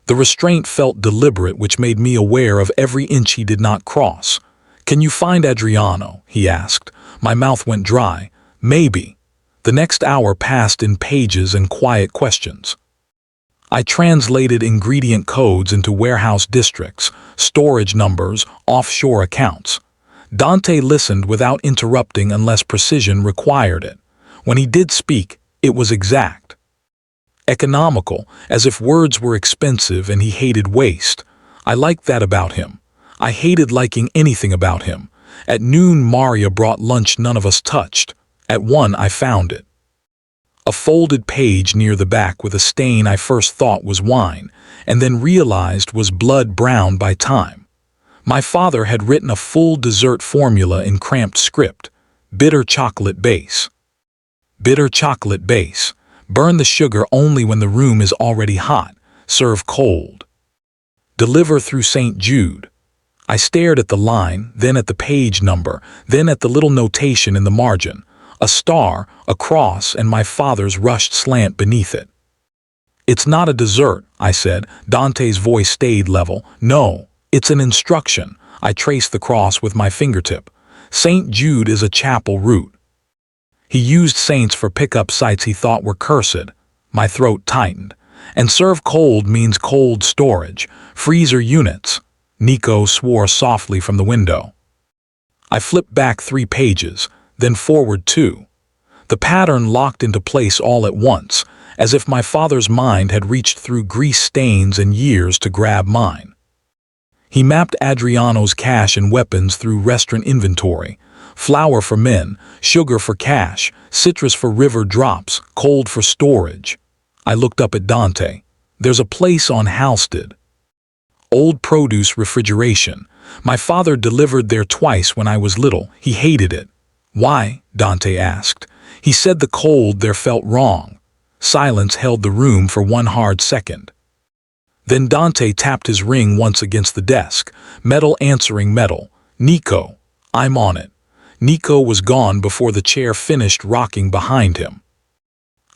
[SPEAKER 1] The restraint felt deliberate, which made me aware of every inch he did not cross. "Can you find Adriano?" he asked. My mouth went dry. "Maybe." The next hour passed in pages and quiet questions. I translated ingredient codes into warehouse districts, storage numbers, offshore accounts. Dante listened without interrupting unless precision required it. When he did speak, it was exact. Economical, as if words were expensive and he hated waste. I liked that about him. I hated liking anything about him. At noon, Maria brought lunch none of us touched. At 1, I found it. A folded page near the back with a stain I first thought was wine, and then realized was blood brown by time. My father had written a full dessert formula in cramped script. Bitter chocolate base. Bitter chocolate base. Burn the sugar only when the room is already hot. Serve cold. Deliver through St. Jude. I stared at the line, then at the page number, then at the little notation in the margin. A star, a cross, and my father's rushed slant beneath it. "It's not a dessert," I said. Dante's voice stayed level. "No, it's an instruction." I traced the cross with my fingertip. "St. Jude is a chapel route." He used saints for pickup sites he thought were cursed. My throat tightened. "And serve cold means cold storage, freezer units." Nico swore softly from the window. I flipped back 3 pages, then forward 2. The pattern locked into place all at once, as if my father's mind had reached through grease stains and years to grab mine. He mapped Adriano's cash and weapons through restaurant inventory. Flour for men, sugar for cash, citrus for river drops, cold for storage. I looked up at Dante. "There's a place on Halsted. Old produce refrigeration. My father delivered there twice when I was little. He hated it." "Why?" Dante asked. "He said the cold there felt wrong." Silence held the room for one hard second. Then Dante tapped his ring once against the desk, metal answering metal. "Nico, I'm on it." Nico was gone before the chair finished rocking behind him.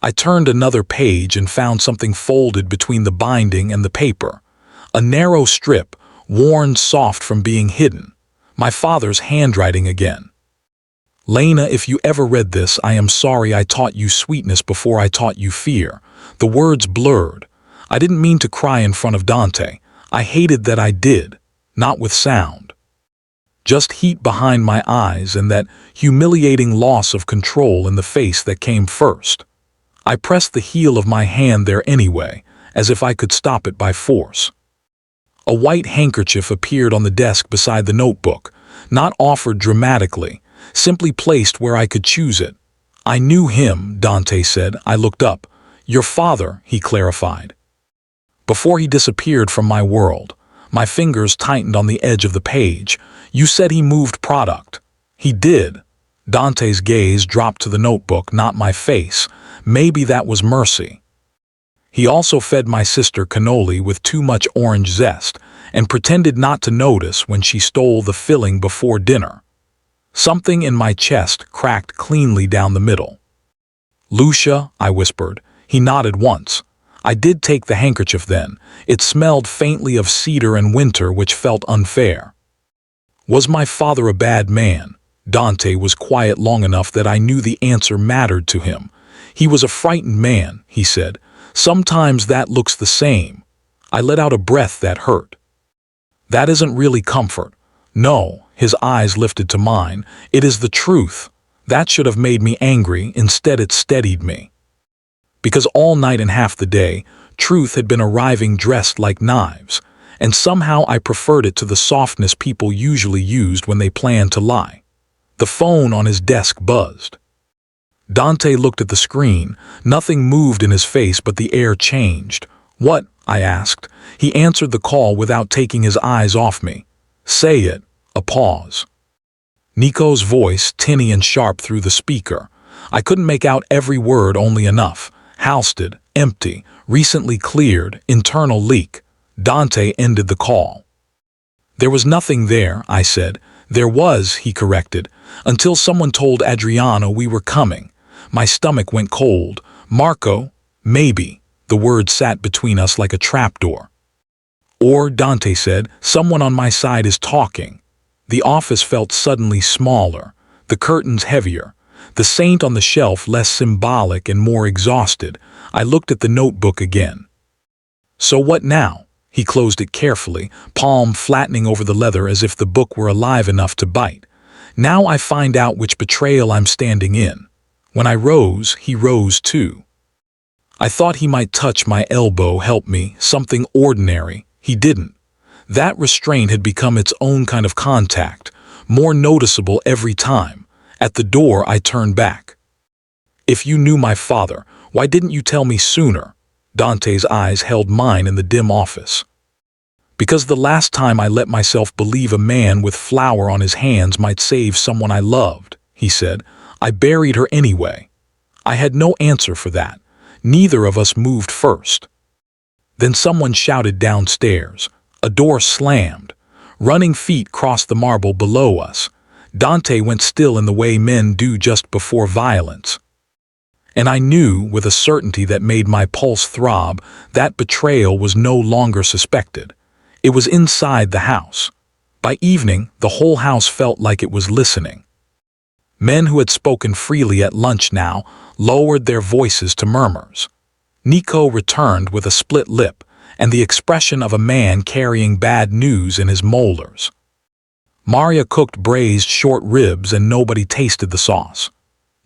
[SPEAKER 1] I turned another page and found something folded between the binding and the paper. A narrow strip, worn soft from being hidden. My father's handwriting again. "Lena, if you ever read this, I am sorry I taught you sweetness before I taught you fear." The words blurred. I didn't mean to cry in front of Dante. I hated that I did, not with sound. Just heat behind my eyes and that humiliating loss of control in the face that came first. I pressed the heel of my hand there anyway, as if I could stop it by force. A white handkerchief appeared on the desk beside the notebook, not offered dramatically, simply placed where I could choose it. "I knew him," Dante said. I looked up. "Your father," he clarified. Before he disappeared from my world, my fingers tightened on the edge of the page. "You said he moved product." "He did." Dante's gaze dropped to the notebook, not my face. Maybe that was mercy. "He also fed my sister cannoli with too much orange zest and pretended not to notice when she stole the filling before dinner." Something in my chest cracked cleanly down the middle. "Lucia," I whispered. He nodded once. I did take the handkerchief then. It smelled faintly of cedar and winter, which felt unfair. Was my father a bad man? Dante was quiet long enough that I knew the answer mattered to him. He was a frightened man, he said. Sometimes that looks the same. I let out a breath that hurt. That isn't really comfort. No, his eyes lifted to mine. It is the truth. That should have made me angry. Instead, it steadied me. Because all night and half the day, truth had been arriving dressed like knives, and somehow I preferred it to the softness people usually used when they planned to lie. The phone on his desk buzzed. Dante looked at the screen. Nothing moved in his face, but the air changed. "What?" I asked. He answered the call without taking his eyes off me. "Say it." A pause. Nico's voice, tinny and sharp through the speaker. I couldn't make out every word, only enough. Housted, empty, recently cleared, internal leak. Dante ended the call. "There was nothing there," I said. "There was," he corrected, "until someone told Adriano we were coming." My stomach went cold. "Marco? Maybe." The word sat between us like a trapdoor. "Or," Dante said, "someone on my side is talking." The office felt suddenly smaller, the curtains heavier, the saint on the shelf less symbolic and more exhausted. I looked at the notebook again. "So what now?" He closed it carefully, palm flattening over the leather as if the book were alive enough to bite. "Now I find out which betrayal I'm standing in." When I rose, he rose too. I thought he might touch my elbow, help me, something ordinary. He didn't. That restraint had become its own kind of contact, more noticeable every time. At the door, I turned back. "If you knew my father, why didn't you tell me sooner?" Dante's eyes held mine in the dim office. "Because the last time I let myself believe a man with flour on his hands might save someone I loved," he said. "I buried her anyway." I had no answer for that. Neither of us moved first. Then someone shouted downstairs. A door slammed. Running feet crossed the marble below us. Dante went still in the way men do just before violence. And I knew, with a certainty that made my pulse throb, that betrayal was no longer suspected. It was inside the house. By evening, the whole house felt like it was listening. Men who had spoken freely at lunch now lowered their voices to murmurs. Nico returned with a split lip and the expression of a man carrying bad news in his molars. Maria cooked braised short ribs and nobody tasted the sauce.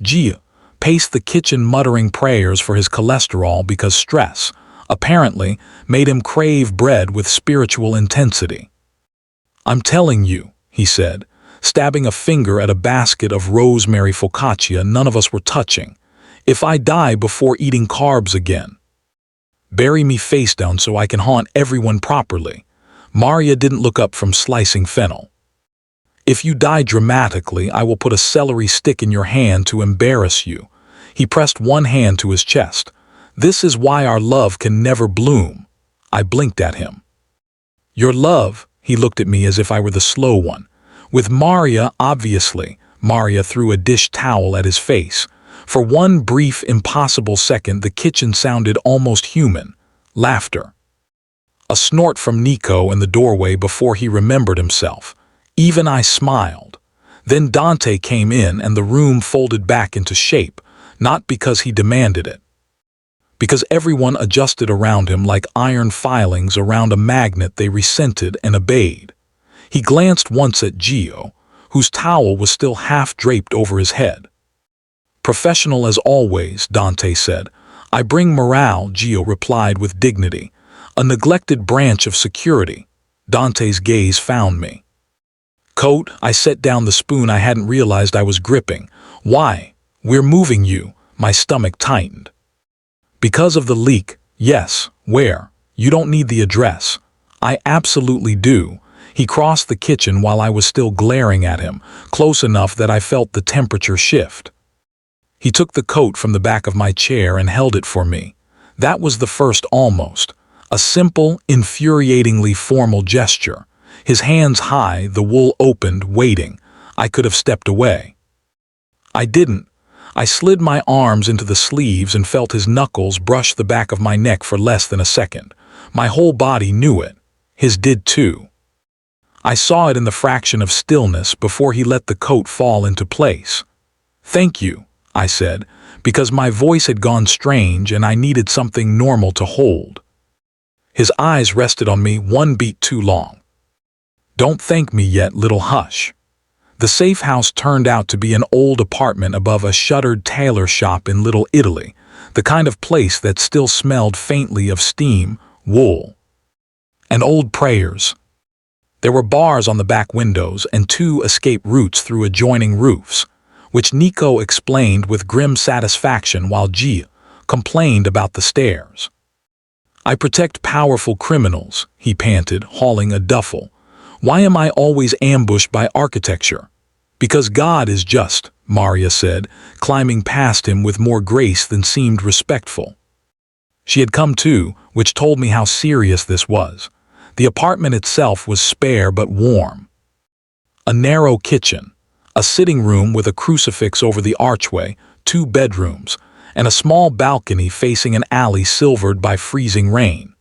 [SPEAKER 1] Gio paced the kitchen muttering prayers for his cholesterol because stress, apparently, made him crave bread with spiritual intensity. "I'm telling you," he said, stabbing a finger at a basket of rosemary focaccia none of us were touching. "If I die before eating carbs again, bury me face down so I can haunt everyone properly." Maria didn't look up from slicing fennel. "If you die dramatically, I will put a celery stick in your hand to embarrass you." He pressed one hand to his chest. "This is why our love can never bloom." I blinked at him. "Your love?" He looked at me as if I were the slow one. "With Maria, obviously." Maria threw a dish towel at his face. For one brief, impossible second, the kitchen sounded almost human. Laughter. A snort from Nico in the doorway before he remembered himself. Even I smiled. Then Dante came in and the room folded back into shape, not because he demanded it. Because everyone adjusted around him like iron filings around a magnet they resented and obeyed. He glanced once at Gio, whose towel was still half draped over his head. "Professional as always," Dante said. "I bring morale," Gio replied with dignity. "A neglected branch of security." Dante's gaze found me. "Coat," I set down the spoon I hadn't realized I was gripping. "Why?" "We're moving you." My stomach tightened. "Because of the leak." "Yes, where?" "You don't need the address." "I absolutely do." He crossed the kitchen while I was still glaring at him, close enough that I felt the temperature shift. He took the coat from the back of my chair and held it for me. That was the first almost. A simple, infuriatingly formal gesture. His hands high, the wool opened, waiting. I could have stepped away. I didn't. I slid my arms into the sleeves and felt his knuckles brush the back of my neck for less than a second. My whole body knew it. His did too. I saw it in the fraction of stillness before he let the coat fall into place. "Thank you," I said, because my voice had gone strange and I needed something normal to hold. His eyes rested on me one beat too long. "Don't thank me yet, little hush." The safe house turned out to be an old apartment above a shuttered tailor shop in Little Italy, the kind of place that still smelled faintly of steam, wool, and old prayers. There were bars on the back windows and 2 escape routes through adjoining roofs, which Nico explained with grim satisfaction while Gia complained about the stairs. "I protect powerful criminals," he panted, hauling a duffel. "Why am I always ambushed by architecture?" "Because God is just," Maria said, climbing past him with more grace than seemed respectful. She had come too, which told me how serious this was. The apartment itself was spare but warm. A narrow kitchen, a sitting room with a crucifix over the archway, 2 bedrooms, and a small balcony facing an alley silvered by freezing rain.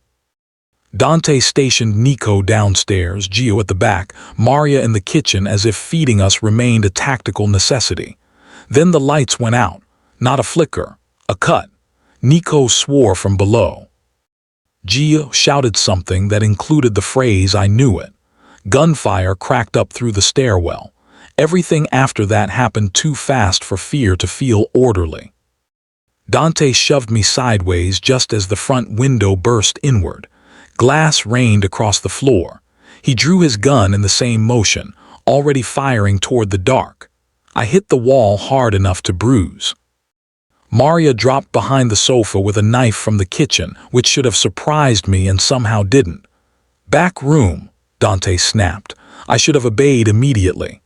[SPEAKER 1] Dante stationed Nico downstairs, Gio at the back, Maria in the kitchen, as if feeding us remained a tactical necessity. Then the lights went out. Not a flicker, a cut. Nico swore from below. Gio shouted something that included the phrase "I knew it." Gunfire cracked up through the stairwell. Everything after that happened too fast for fear to feel orderly. Dante shoved me sideways just as the front window burst inward. Glass rained across the floor. He drew his gun in the same motion, already firing toward the dark. I hit the wall hard enough to bruise. Maria dropped behind the sofa with a knife from the kitchen, which should have surprised me and somehow didn't. "Back room," Dante snapped. I should have obeyed immediately.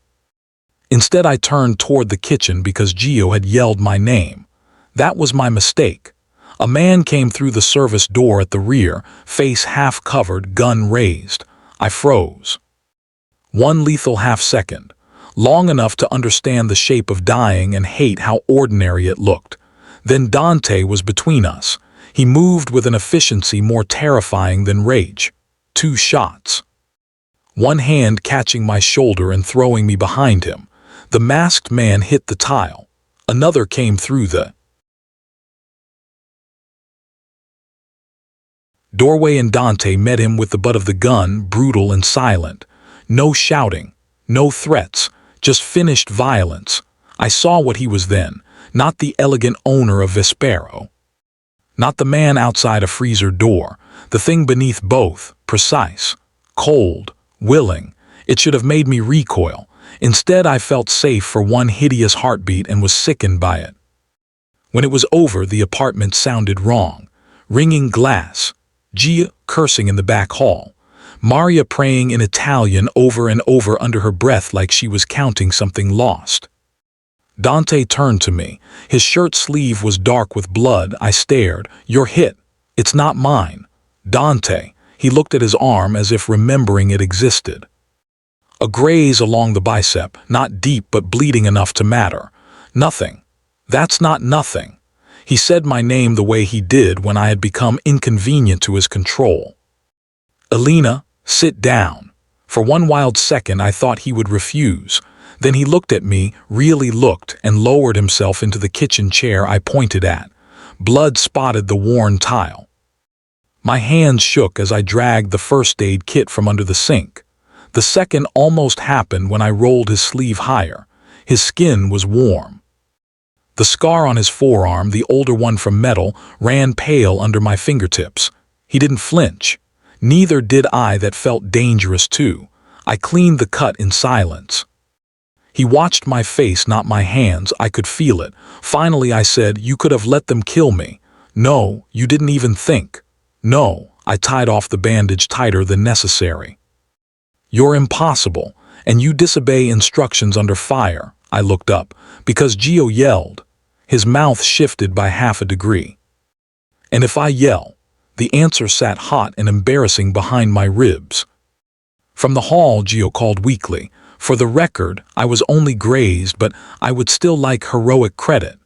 [SPEAKER 1] Instead, I turned toward the kitchen because Gio had yelled my name. That was my mistake. A man came through the service door at the rear, face half covered, gun raised. I froze. 1 lethal half-second, long enough to understand the shape of dying and hate how ordinary it looked. Then Dante was between us. He moved with an efficiency more terrifying than rage. 2 shots. One hand catching my shoulder and throwing me behind him. The masked man hit the tile. Another came through the doorway and Dante met him with the butt of the gun, brutal and silent. No shouting, no threats, just finished violence. I saw what he was then, not the elegant owner of Vespero. Not the man outside a freezer door, the thing beneath both, precise, cold, willing. It should have made me recoil. Instead, I felt safe for one hideous heartbeat and was sickened by it. When it was over, the apartment sounded wrong. Ringing glass. Gia cursing in the back hall. Maria praying in Italian over and over under her breath like she was counting something lost. Dante turned to me. His shirt sleeve was dark with blood. I stared. "You're hit. It's not mine." "Dante." He looked at his arm as if remembering it existed. "A graze along the bicep, not deep but bleeding enough to matter." "Nothing." "That's not nothing." He said my name the way he did when I had become inconvenient to his control. "Elena, sit down." For one wild second I thought he would refuse. Then he looked at me, really looked, and lowered himself into the kitchen chair I pointed at. Blood spotted the worn tile. My hands shook as I dragged the first aid kit from under the sink. The second almost happened when I rolled his sleeve higher. His skin was warm. The scar on his forearm, the older one from metal, ran pale under my fingertips. He didn't flinch. Neither did I. That felt dangerous too. I cleaned the cut in silence. He watched my face, not my hands. I could feel it. Finally I said, "You could have let them kill me." "No, you didn't even think." "No." I tied off the bandage tighter than necessary. "You're impossible, and you disobey instructions under fire." I looked up, because Gio yelled. His mouth shifted by half a degree. "And if I yell?" The answer sat hot and embarrassing behind my ribs. From the hall, Gio called weakly. "For the record, I was only grazed, but I would still like heroic credit."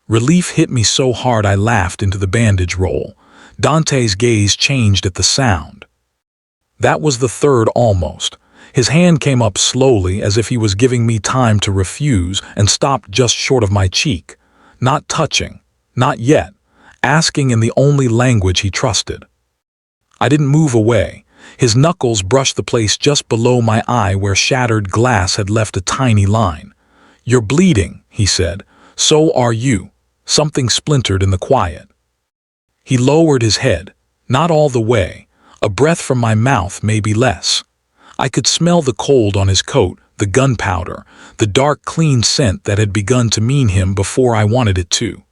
[SPEAKER 1] Relief hit me so hard I laughed into the bandage roll. Dante's gaze changed at the sound. That was the third almost. His hand came up slowly as if he was giving me time to refuse and stopped just short of my cheek. Not touching. Not yet. Asking in the only language he trusted. I didn't move away. His knuckles brushed the place just below my eye where shattered glass had left a tiny line. "You're bleeding," he said. "So are you." Something splintered in the quiet. He lowered his head. Not all the way. A breath from my mouth, maybe less. I could smell the cold on his coat, the gunpowder, the dark, clean scent that had begun to mean him before I wanted it to.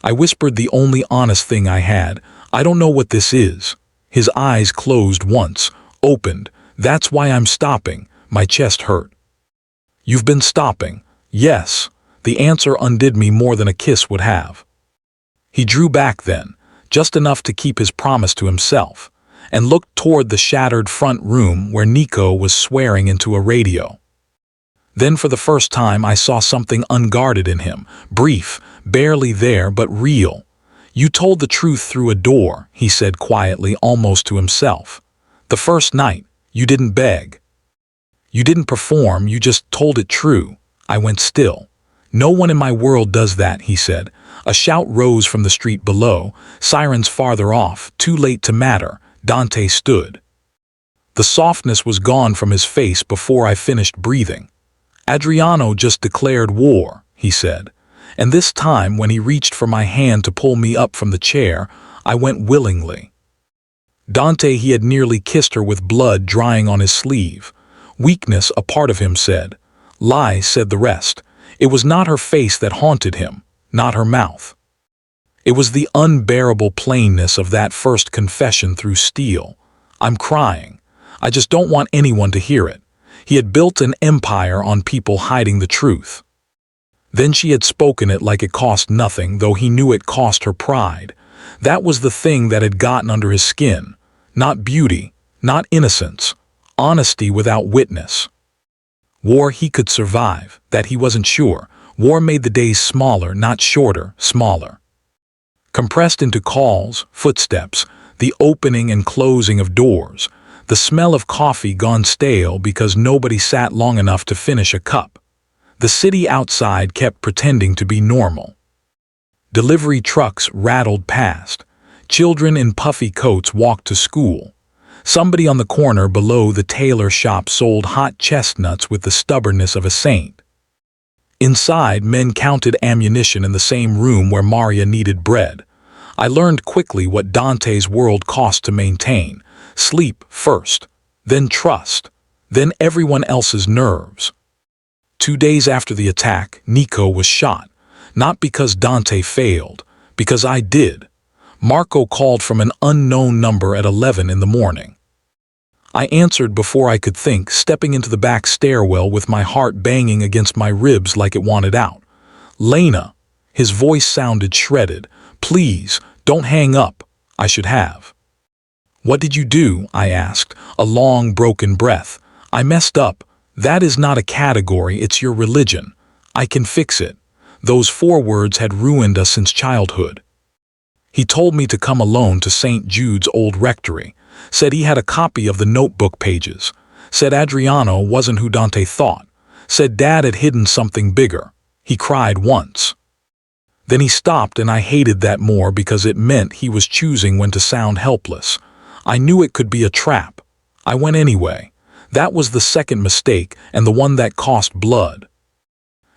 [SPEAKER 1] I whispered the only honest thing I had. "I don't know what this is." His eyes closed once, opened. "That's why I'm stopping." My chest hurt. "You've been stopping." "Yes." The answer undid me more than a kiss would have. He drew back then, just enough to keep his promise to himself, and looked toward the shattered front room where Nico was swearing into a radio. Then for the first time I saw something unguarded in him, brief, barely there but real. "You told the truth through a door," he said quietly, almost to himself. "The first night, you didn't beg. You didn't perform, you just told it true." I went still. "No one in my world does that," he said. A shout rose from the street below, sirens farther off, too late to matter. Dante stood. The softness was gone from his face before I finished breathing. "Adriano just declared war," he said. And this time, when he reached for my hand to pull me up from the chair, I went willingly. Dante, he had nearly kissed her with blood drying on his sleeve. Weakness, a part of him said. Lie, said the rest. It was not her face that haunted him, not her mouth. It was the unbearable plainness of that first confession through steel. "I'm crying. I just don't want anyone to hear it." He had built an empire on people hiding the truth. Then she had spoken it like it cost nothing, though he knew it cost her pride. That was the thing that had gotten under his skin. Not beauty, not innocence, honesty without witness. War he could survive, that he wasn't sure. War made the days smaller, not shorter, smaller. Compressed into calls, footsteps, the opening and closing of doors, the smell of coffee gone stale because nobody sat long enough to finish a cup. The city outside kept pretending to be normal. Delivery trucks rattled past. Children in puffy coats walked to school. Somebody on the corner below the tailor shop sold hot chestnuts with the stubbornness of a saint. Inside, men counted ammunition in the same room where Maria needed bread. I learned quickly what Dante's world cost to maintain. Sleep first, then trust, then everyone else's nerves. 2 days after the attack, Nico was shot. Not because Dante failed, because I did. Marco called from an unknown number at 11 in the morning. I answered before I could think, stepping into the back stairwell with my heart banging against my ribs like it wanted out. "Lena." His voice sounded shredded. "Please, don't hang up." I should have. "What did you do?" I asked, a long, broken breath. "I messed up. That is not a category, it's your religion. I can fix it." Those 4 words had ruined us since childhood. He told me to come alone to St. Jude's old rectory. Said he had a copy of the notebook pages. Said Adriano wasn't who Dante thought. Said Dad had hidden something bigger. He cried once. Then he stopped, and I hated that more because it meant he was choosing when to sound helpless. I knew it could be a trap. I went anyway. That was the second mistake, and the one that cost blood.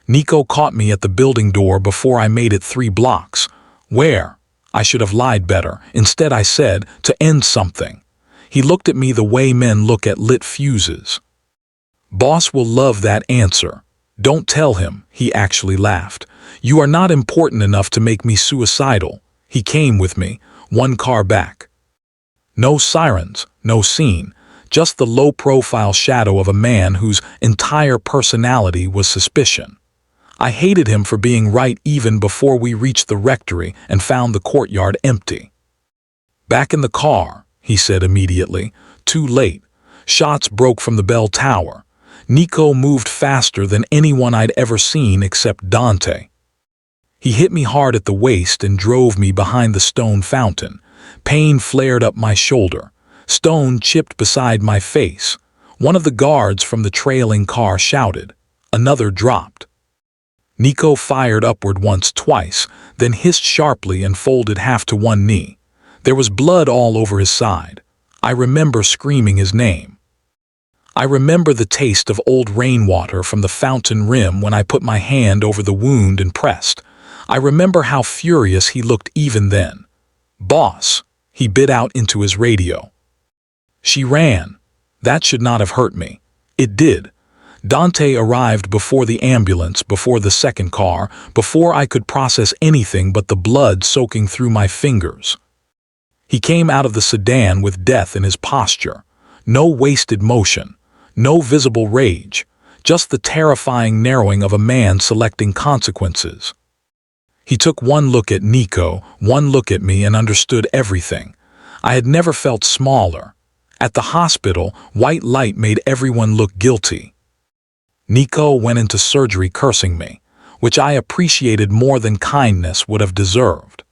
[SPEAKER 1] Nico caught me at the building door before I made it 3 blocks. "Where?" I should have lied better. Instead I said, "To end something." He looked at me the way men look at lit fuses. "Boss will love that answer." "Don't tell him," he actually laughed. "You are not important enough to make me suicidal." He came with me, 1 car back. No sirens, no scene. Just the low-profile shadow of a man whose entire personality was suspicion. I hated him for being right even before we reached the rectory and found the courtyard empty. "Back in the car," he said immediately. "Too late." Shots broke from the bell tower. Nico moved faster than anyone I'd ever seen except Dante. He hit me hard at the waist and drove me behind the stone fountain. Pain flared up my shoulder. Stone chipped beside my face. One of the guards from the trailing car shouted. Another dropped. Nico fired upward once, twice, then hissed sharply and folded half to one knee. There was blood all over his side. I remember screaming his name. I remember the taste of old rainwater from the fountain rim when I put my hand over the wound and pressed. I remember how furious he looked even then. "Boss," he bit out into his radio. She ran. That should not have hurt me. It did. Dante arrived before the ambulance, before the second car, before I could process anything but the blood soaking through my fingers. He came out of the sedan with death in his posture. No wasted motion, no visible rage, just the terrifying narrowing of a man selecting consequences. He took one look at Nico, one look at me, and understood everything. I had never felt smaller. At the hospital, white light made everyone look guilty. Nico went into surgery cursing me, which I appreciated more than kindness would have deserved.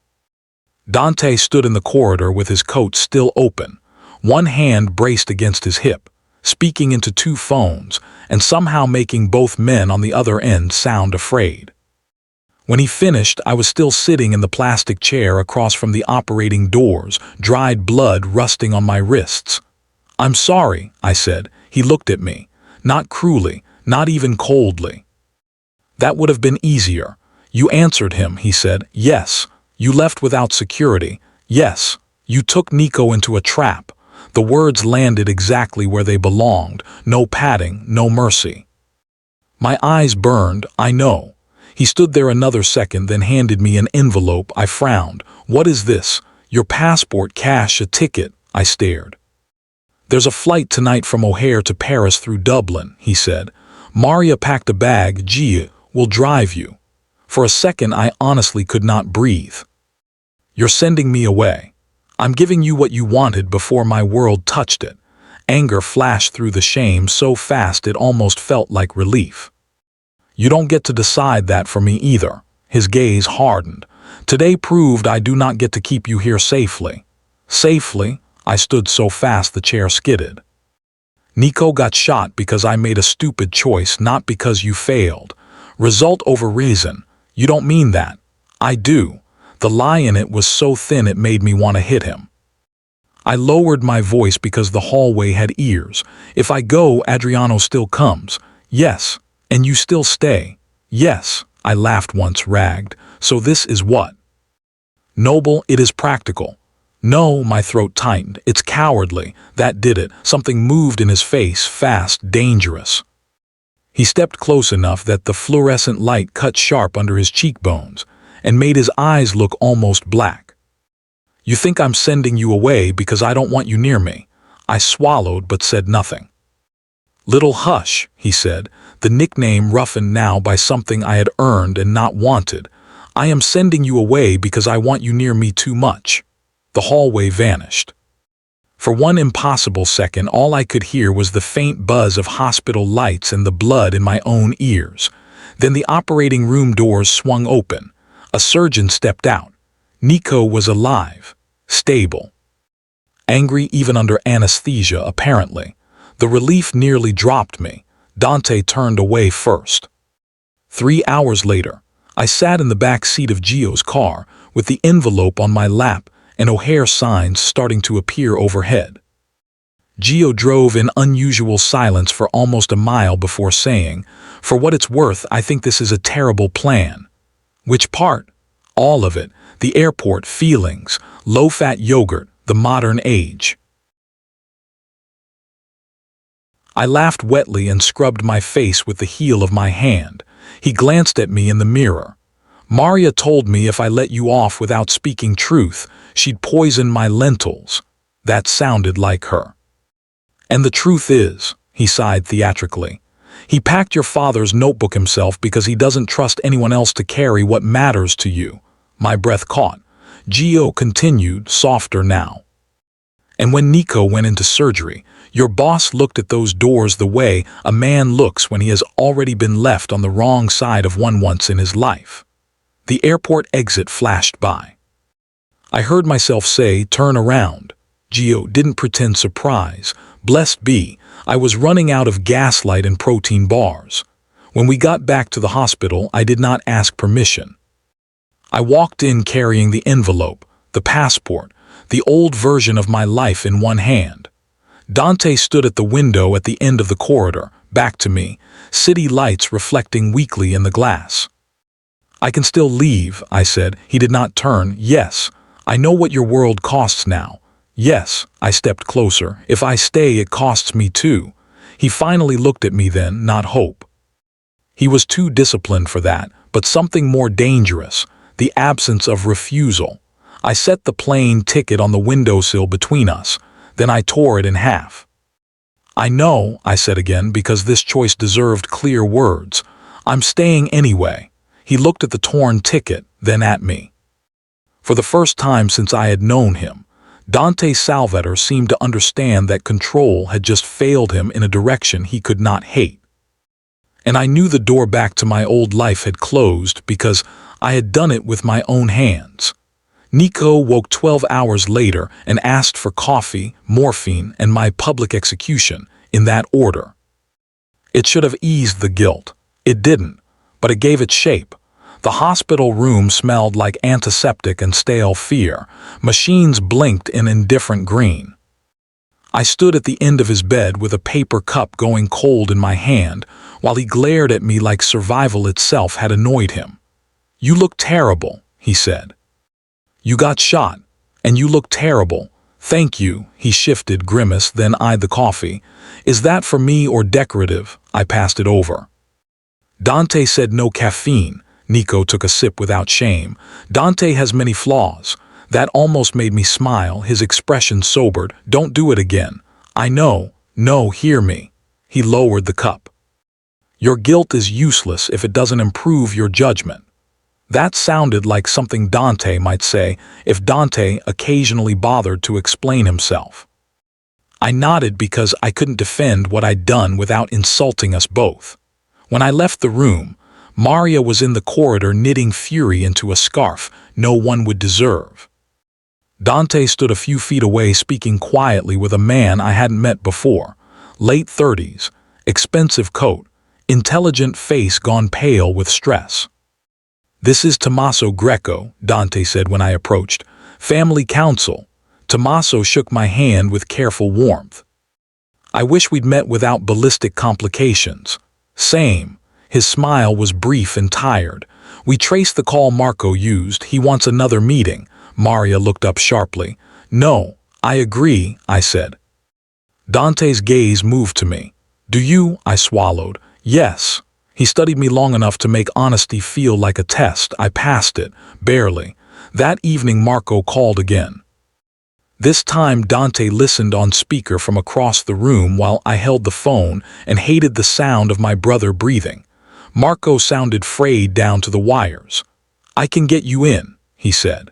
[SPEAKER 1] Dante stood in the corridor with his coat still open, one hand braced against his hip, speaking into two phones, and somehow making both men on the other end sound afraid. When he finished, I was still sitting in the plastic chair across from the operating doors, dried blood rusting on my wrists. "I'm sorry," I said. He looked at me, not cruelly, not even coldly. "That would have been easier. You answered him," he said. "Yes. You left without security. Yes. You took Nico into a trap." The words landed exactly where they belonged. No padding, no mercy. My eyes burned, I know. He stood there another second, then handed me an envelope. I frowned. "What is this?" "Your passport, cash, a ticket." I stared. "There's a flight tonight from O'Hare to Paris through Dublin," he said. "Maria packed a bag. Gia will drive you." For a second I honestly could not breathe. "You're sending me away. I'm giving you what you wanted before my world touched it." Anger flashed through the shame so fast it almost felt like relief. "You don't get to decide that for me either." His gaze hardened. "Today proved I do not get to keep you here safely." "Safely?" I stood so fast the chair skidded. "Nico got shot because I made a stupid choice, not because you failed. Result over reason. You don't mean that." "I do." The lie in it was so thin it made me want to hit him. I lowered my voice because the hallway had ears. "If I go, Adriano still comes." "Yes. And you still stay." "Yes." I laughed once, ragged. "So this is what?" "Noble, it is practical." "No," my throat tightened. "It's cowardly." That did it. Something moved in his face, fast, dangerous. He stepped close enough that the fluorescent light cut sharp under his cheekbones and made his eyes look almost black. "You think I'm sending you away because I don't want you near me?" I swallowed but said nothing. "Little Hush," he said, the nickname roughened now by something I had earned and not wanted. "I am sending you away because I want you near me too much." The hallway vanished. For one impossible second, all I could hear was the faint buzz of hospital lights and the blood in my own ears. Then the operating room doors swung open. A surgeon stepped out. Nico was alive, stable. Angry even under anesthesia, apparently. The relief nearly dropped me. Dante turned away first. 3 hours later, I sat in the back seat of Gio's car with the envelope on my lap and O'Hare signs starting to appear overhead. Gio drove in unusual silence for almost a mile before saying, "For what it's worth, I think this is a terrible plan." "Which part?" "All of it. The airport, feelings, low-fat yogurt, the modern age." I laughed wetly and scrubbed my face with the heel of my hand. He glanced at me in the mirror. "Maria told me if I let you off without speaking truth, she'd poison my lentils." That sounded like her. "And the truth is," he sighed theatrically, "he packed your father's notebook himself because he doesn't trust anyone else to carry what matters to you." My breath caught. Gio continued, softer now. "And when Nico went into surgery, your boss looked at those doors the way a man looks when he has already been left on the wrong side of one once in his life. The airport exit flashed by. I heard myself say, "Turn around." Gio didn't pretend surprise. Blessed be, I was running out of gaslight and protein bars. When we got back to the hospital, I did not ask permission. I walked in carrying the envelope, the passport, the old version of my life in one hand. Dante stood at the window at the end of the corridor, back to me, city lights reflecting weakly in the glass. "I can still leave," I said. He did not turn. "Yes, I know what your world costs now." "Yes," I stepped closer. "If I stay, it costs me too." He finally looked at me then, not hope. He was too disciplined for that, but something more dangerous, the absence of refusal. I set the plane ticket on the windowsill between us, then I tore it in half. "I know," I said again, because this choice deserved clear words. "I'm staying anyway." He looked at the torn ticket, then at me. For the first time since I had known him, Dante Salvator seemed to understand that control had just failed him in a direction he could not hate. And I knew the door back to my old life had closed because I had done it with my own hands. Nico woke 12 hours later and asked for coffee, morphine, and my public execution, in that order. It should have eased the guilt. It didn't, but it gave it shape. The hospital room smelled like antiseptic and stale fear. Machines blinked in indifferent green. I stood at the end of his bed with a paper cup going cold in my hand, while he glared at me like survival itself had annoyed him. "You look terrible," he said. "You got shot, and you look terrible." "Thank you," he shifted, grimace, then eyed the coffee. "Is that for me or decorative?" I passed it over. Dante said no caffeine. Nico took a sip without shame. "Dante has many flaws." That almost made me smile, his expression sobered. "Don't do it again." "I know. No, hear me." He lowered the cup. "Your guilt is useless if it doesn't improve your judgment." That sounded like something Dante might say if Dante occasionally bothered to explain himself. I nodded because I couldn't defend what I'd done without insulting us both. When I left the room, Maria was in the corridor knitting fury into a scarf no one would deserve. Dante stood a few feet away speaking quietly with a man I hadn't met before. Late 30s, expensive coat, intelligent face gone pale with stress. "This is Tommaso Greco," Dante said when I approached. "Family counsel." Tommaso shook my hand with careful warmth. "I wish we'd met without ballistic complications." "Same." His smile was brief and tired. "We traced the call Marco used. He wants another meeting." Maria looked up sharply. "No, I agree," I said. Dante's gaze moved to me. "Do you?" I swallowed. "Yes." He studied me long enough to make honesty feel like a test. I passed it, barely. That evening Marco called again. This time Dante listened on speaker from across the room while I held the phone and hated the sound of my brother breathing. Marco sounded frayed down to the wires. "I can get you in," he said.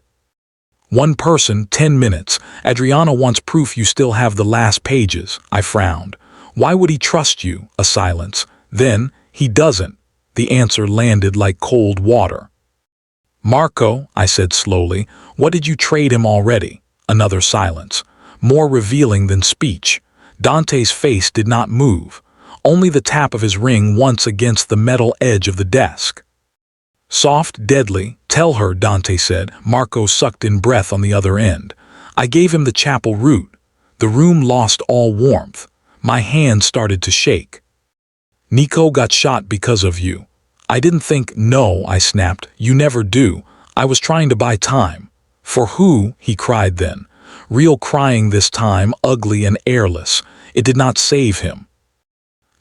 [SPEAKER 1] "One person, 10 minutes. Adriano wants proof you still have the last pages." I frowned. "Why would he trust you?" A silence. Then, "He doesn't." The answer landed like cold water. "Marco," I said slowly, "what did you trade him already?" Another silence, more revealing than speech. Dante's face did not move, only the tap of his ring once against the metal edge of the desk. "Soft, deadly. Tell her," Dante said. Marco sucked in breath on the other end. I gave him the chapel route. The room lost all warmth. My hand started to shake. "Nico got shot because of you." "I didn't think." "No," I snapped. "You never do. I was trying to buy time." "For who?" he cried then. Real crying this time, ugly and airless. It did not save him.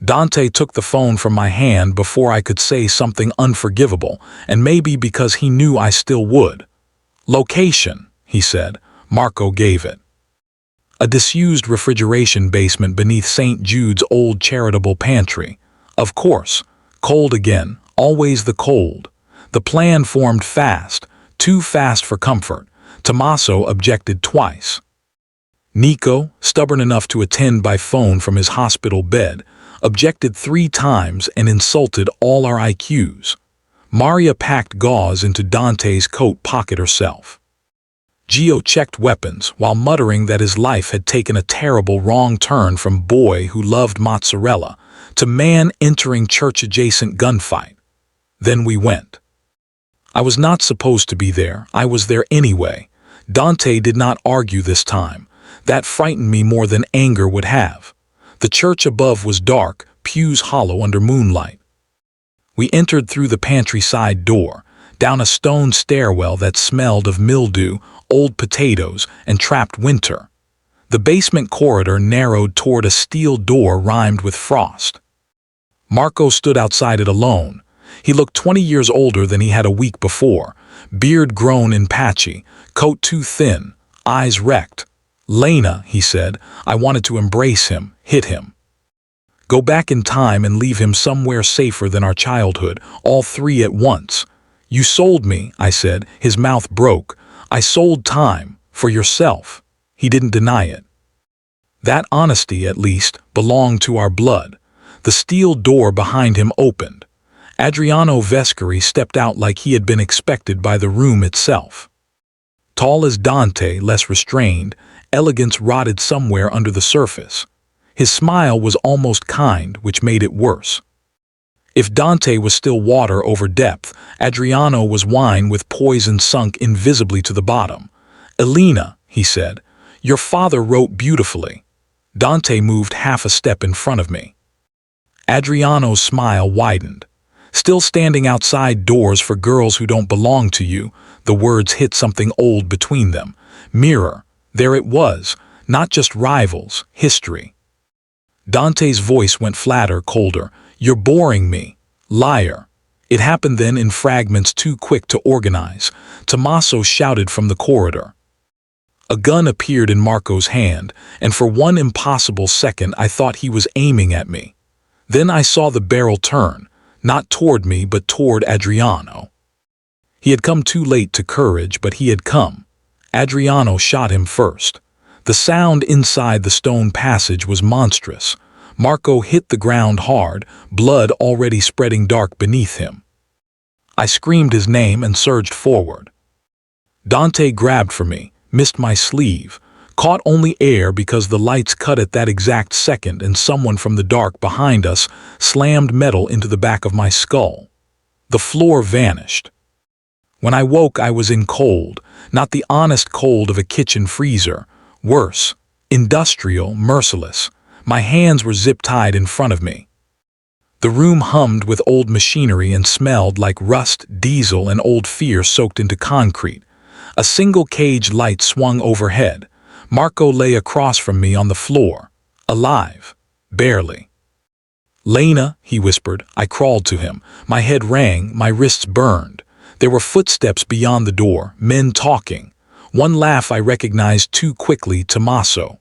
[SPEAKER 1] Dante took the phone from my hand before I could say something unforgivable, and maybe because he knew I still would. "Location," he said. Marco gave it. A disused refrigeration basement beneath St. Jude's old charitable pantry. Of course. Cold again, always the cold. The plan formed fast, too fast for comfort. Tommaso objected twice. Nico, stubborn enough to attend by phone from his hospital bed, objected 3 times and insulted all our IQs. Maria packed gauze into Dante's coat pocket herself. Gio checked weapons while muttering that his life had taken a terrible wrong turn from boy who loved mozzarella to man entering church-adjacent gunfight. Then we went. I was not supposed to be there. I was there anyway. Dante did not argue this time. That frightened me more than anger would have. The church above was dark, pews hollow under moonlight. We entered through the pantry side door, down a stone stairwell that smelled of mildew, old potatoes, and trapped winter. The basement corridor narrowed toward a steel door rimed with frost. Marco stood outside it alone. He looked 20 years older than he had a week before, beard grown and patchy, coat too thin, eyes wrecked. "Lena," he said, I wanted to embrace him, hit him. Go back in time and leave him somewhere safer than our childhood, all three at once. "You sold me," I said, his mouth broke. "I sold time, for yourself." He didn't deny it. That honesty, at least, belonged to our blood. The steel door behind him opened. Adriano Vescari stepped out like he had been expected by the room itself. Tall as Dante, less restrained, elegance rotted somewhere under the surface. His smile was almost kind, which made it worse. If Dante was still water over depth, Adriano was wine with poison sunk invisibly to the bottom. "Elena," he said, "your father wrote beautifully." Dante moved half a step in front of me. Adriano's smile widened. "Still standing outside doors for girls who don't belong to you," the words hit something old between them. Mirror. There it was, not just rivals, history. Dante's voice went flatter, colder. "You're boring me. Liar." It happened then in fragments too quick to organize. Tommaso shouted from the corridor. A gun appeared in Marco's hand, and for one impossible second I thought he was aiming at me. Then I saw the barrel turn, not toward me but toward Adriano. He had come too late to courage, but he had come. Adriano shot him first. The sound inside the stone passage was monstrous. Marco hit the ground hard, blood already spreading dark beneath him. I screamed his name and surged forward. Dante grabbed for me, missed my sleeve, caught only air because the lights cut at that exact second and someone from the dark behind us slammed metal into the back of my skull. The floor vanished. When I woke, I was in cold, not the honest cold of a kitchen freezer. Worse, industrial, merciless. My hands were zip-tied in front of me. The room hummed with old machinery and smelled like rust, diesel, and old fear soaked into concrete. A single cage light swung overhead. Marco lay across from me on the floor, alive, barely. "Lena," he whispered. I crawled to him. My head rang, my wrists burned. There were footsteps beyond the door, men talking. One laugh I recognized too quickly, Tommaso.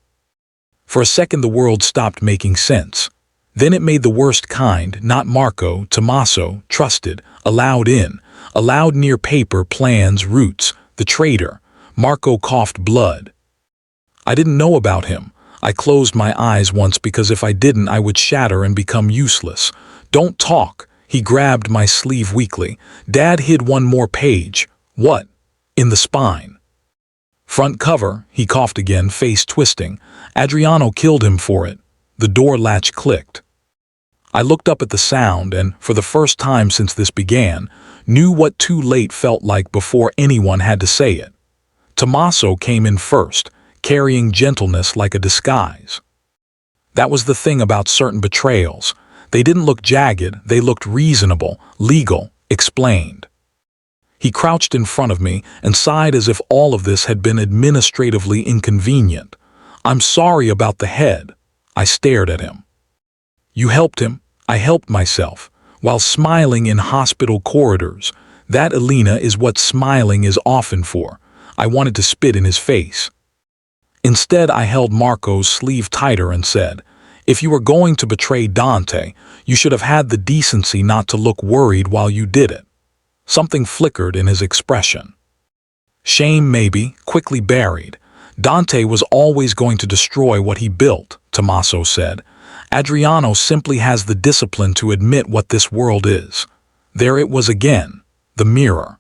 [SPEAKER 1] For a second the world stopped making sense. Then it made the worst kind, not Marco, Tommaso, trusted, allowed in, allowed near paper, plans, roots, the traitor. Marco coughed blood. I didn't know about him. I closed my eyes once because if I didn't I would shatter and become useless. "Don't talk." He grabbed my sleeve weakly. "Dad hid one more page." "What?" "In the spine." "Front cover," he coughed again, face twisting. "Adriano killed him for it." The door latch clicked. I looked up at the sound and, for the first time since this began, knew what too late felt like before anyone had to say it. Tommaso came in first, carrying gentleness like a disguise. That was the thing about certain betrayals. They didn't look jagged, they looked reasonable, legal, explained. He crouched in front of me and sighed as if all of this had been administratively inconvenient. "I'm sorry about the head." I stared at him. "You helped him." I helped myself, while smiling in hospital corridors. That, Elena, is what smiling is often for. I wanted to spit in his face. Instead, I held Marco's sleeve tighter and said, "If you were going to betray Dante, you should have had the decency not to look worried while you did it." Something flickered in his expression. Shame, maybe, quickly buried. Dante was always going to destroy what he built, Tommaso said. Adriano simply has the discipline to admit what this world is. There it was again. the mirror.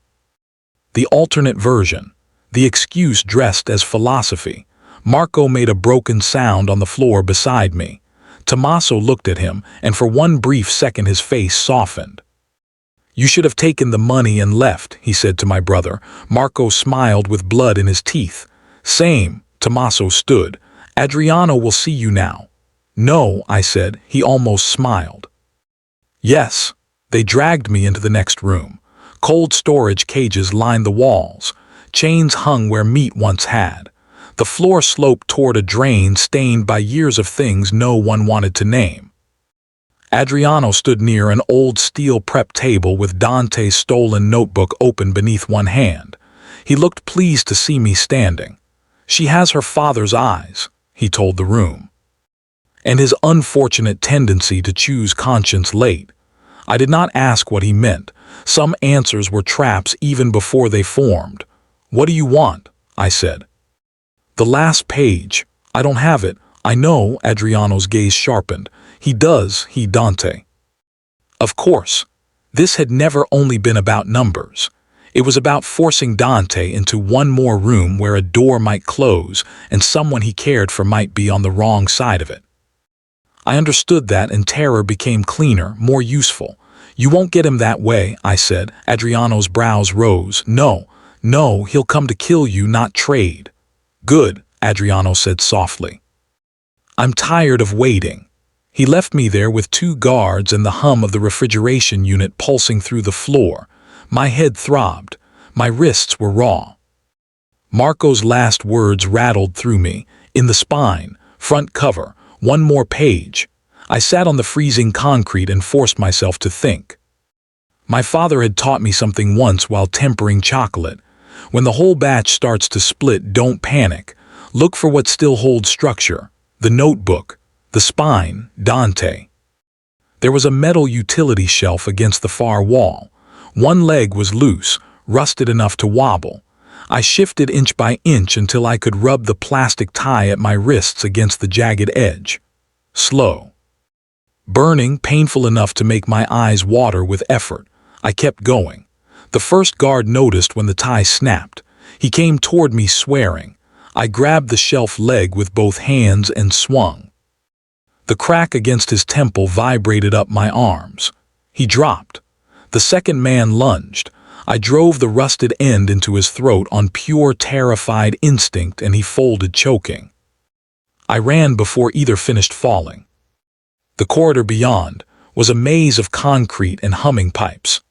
[SPEAKER 1] The alternate version, the excuse dressed as philosophy. Marco made a broken sound on the floor beside me. Tommaso looked at him, and for one brief second his face softened. "You should have taken the money and left," he said to my brother. Marco smiled with blood in his teeth. "Same." Tommaso stood. "Adriano will see you now." "No," I said. He almost smiled. "Yes." They dragged me into the next room. Cold storage cages lined the walls. Chains hung where meat once had. The floor sloped toward a drain stained by years of things no one wanted to name. Adriano stood near an old steel prep table with Dante's stolen notebook open beneath one hand. He looked pleased to see me standing. "She has her father's eyes," he told the room. "And his unfortunate tendency to choose conscience late." I did not ask what he meant. Some answers were traps even before they formed. "What do you want?" I said. "The last page." "I don't have it." "I know." Adriano's gaze sharpened. "He does, Dante." Of course. This had never only been about numbers. It was about forcing Dante into one more room where a door might close and someone he cared for might be on the wrong side of it. I understood that, and terror became cleaner, more useful. "You won't get him that way," I said. Adriano's brows rose. No, he'll come to kill you, not trade." "Good," Adriano said softly. "I'm tired of waiting." He left me there with 2 guards and the hum of the refrigeration unit pulsing through the floor. My head throbbed. My wrists were raw. Marco's last words rattled through me. "In the spine, front cover, 1 more page." I sat on the freezing concrete and forced myself to think. My father had taught me something once while tempering chocolate. When the whole batch starts to split, don't panic. Look for what still holds structure. The notebook. The spine. Dante. There was a metal utility shelf against the far wall. One leg was loose, rusted enough to wobble. I shifted inch by inch until I could rub the plastic tie at my wrists against the jagged edge. Slow. Burning, painful enough to make my eyes water with effort. I kept going. The first guard noticed when the tie snapped. He came toward me swearing. I grabbed the shelf leg with both hands and swung. The crack against his temple vibrated up my arms. He dropped. The second man lunged. I drove the rusted end into his throat on pure terrified instinct, and he folded, choking. I ran before either finished falling. The corridor beyond was a maze of concrete and humming pipes.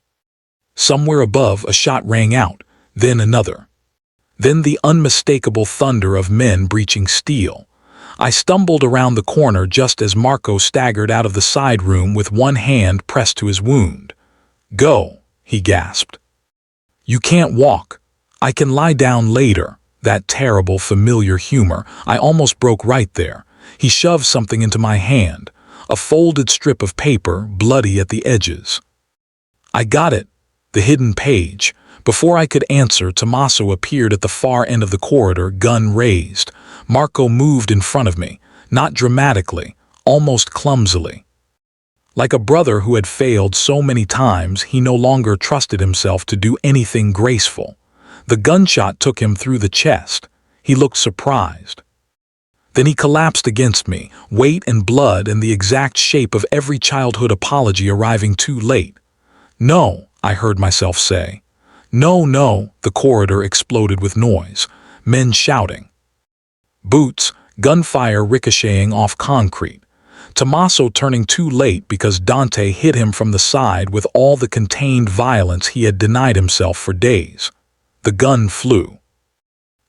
[SPEAKER 1] Somewhere above, a shot rang out, then another. Then the unmistakable thunder of men breaching steel. I stumbled around the corner just as Marco staggered out of the side room with one hand pressed to his wound. "Go," he gasped. "You can't walk." "I can lie down later." That terrible, familiar humor. I almost broke right there. He shoved something into my hand. A folded strip of paper, bloody at the edges. I got it. The hidden page. Before I could answer, Tommaso appeared at the far end of the corridor, gun raised. Marco moved in front of me, not dramatically, almost clumsily. Like a brother who had failed so many times, he no longer trusted himself to do anything graceful. The gunshot took him through the chest. He looked surprised. Then he collapsed against me, weight and blood and the exact shape of every childhood apology arriving too late. "No," I heard myself say. No, the corridor exploded with noise. Men shouting. Boots, gunfire ricocheting off concrete. Tommaso turning too late because Dante hit him from the side with all the contained violence he had denied himself for days. The gun flew.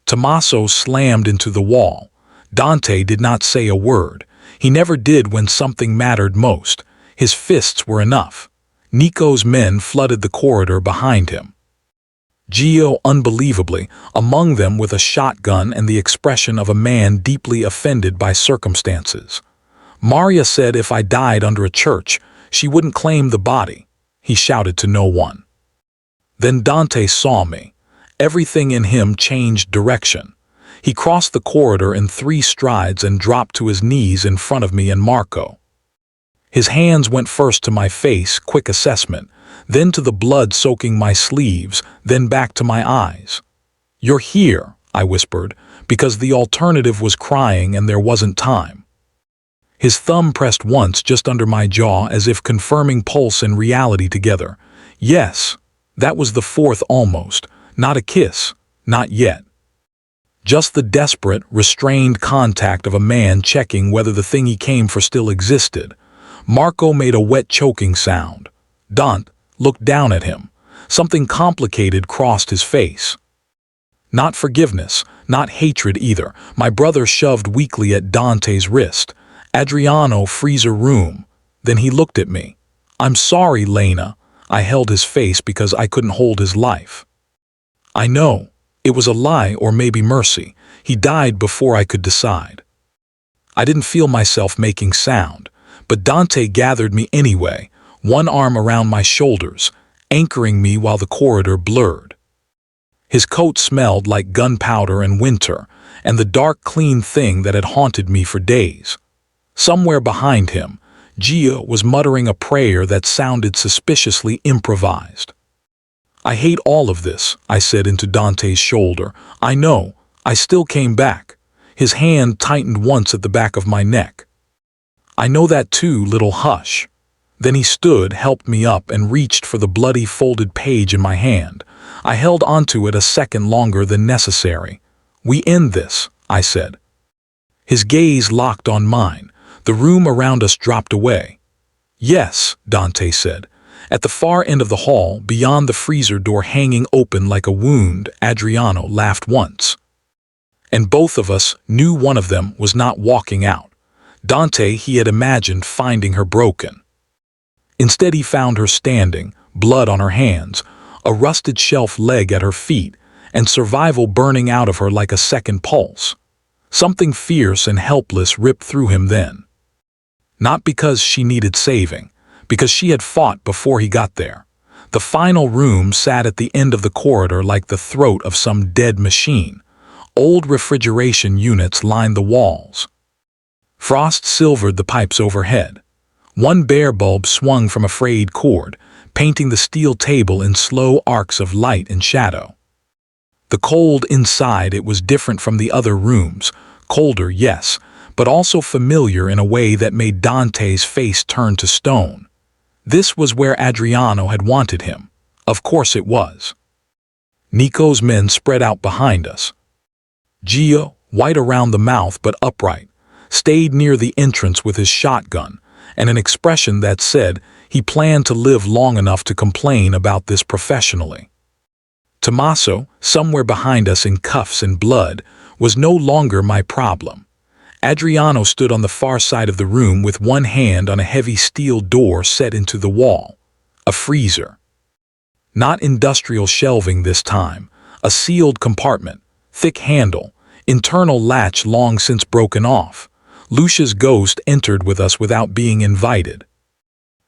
[SPEAKER 1] Tommaso slammed into the wall. Dante did not say a word. He never did when something mattered most. His fists were enough. Nico's men flooded the corridor behind him. Gio, unbelievably, among them with a shotgun and the expression of a man deeply offended by circumstances. Maria said if I died under a church, she wouldn't claim the body. He shouted to no one. Then Dante saw me. Everything in him changed direction. He crossed the corridor in 3 strides and dropped to his knees in front of me and Marco. His hands went first to my face, quick assessment, then to the blood soaking my sleeves, then back to my eyes. "You're here," I whispered, because the alternative was crying and there wasn't time. His thumb pressed once just under my jaw as if confirming pulse and reality together. Yes, that was the fourth almost. Not a kiss. Not yet. Just the desperate, restrained contact of a man checking whether the thing he came for still existed. Marco made a wet choking sound. Dante looked down at him. Something complicated crossed his face. Not forgiveness, not hatred either. My brother shoved weakly at Dante's wrist. "Adriano, freezer room." Then he looked at me. "I'm sorry, Lena." I held his face because I couldn't hold his life. I know. It was a lie or maybe mercy. He died before I could decide. I didn't feel myself making sound, but Dante gathered me anyway, one arm around my shoulders, anchoring me while the corridor blurred. His coat smelled like gunpowder and winter, and the dark, clean thing that had haunted me for days. Somewhere behind him, Gia was muttering a prayer that sounded suspiciously improvised. "I hate all of this," I said into Dante's shoulder. "I know. I still came back." His hand tightened once at the back of my neck. "I know that too, little hush." Then he stood, helped me up, and reached for the bloody folded page in my hand. I held onto it a second longer than necessary. "We end this," I said. His gaze locked on mine. The room around us dropped away. "Yes," Dante said. At the far end of the hall, beyond the freezer door hanging open like a wound, Adriano laughed once. And both of us knew one of them was not walking out. Dante, he had imagined finding her broken. Instead, he found her standing, blood on her hands, a rusted shelf leg at her feet, and survival burning out of her like a second pulse. Something fierce and helpless ripped through him then. Not because she needed saving, because she had fought before he got there. The final room sat at the end of the corridor like the throat of some dead machine. Old refrigeration units lined the walls. Frost silvered the pipes overhead. One bare bulb swung from a frayed cord, painting the steel table in slow arcs of light and shadow. The cold inside it was different from the other rooms, colder, yes, but also familiar in a way that made Dante's face turn to stone. This was where Adriano had wanted him. Of course it was. Nico's men spread out behind us. Gio, white around the mouth but upright, stayed near the entrance with his shotgun, and an expression that said he planned to live long enough to complain about this professionally. Tommaso, somewhere behind us in cuffs and blood, was no longer my problem. Adriano stood on the far side of the room with one hand on a heavy steel door set into the wall. A freezer. Not industrial shelving this time. A sealed compartment. Thick handle. Internal latch long since broken off. Lucia's ghost entered with us without being invited.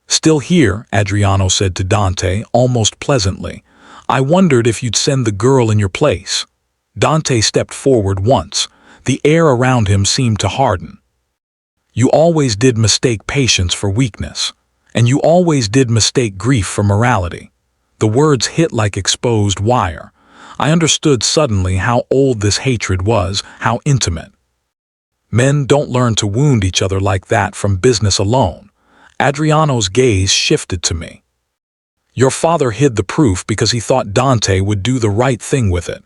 [SPEAKER 1] "Still here," Adriano said to Dante, almost pleasantly. "I wondered if you'd send the girl in your place." Dante stepped forward once. The air around him seemed to harden. "You always did mistake patience for weakness. And you always did mistake grief for morality." The words hit like exposed wire. I understood suddenly how old this hatred was, how intimate. Men don't learn to wound each other like that from business alone. Adriano's gaze shifted to me. "Your father hid the proof because he thought Dante would do the right thing with it."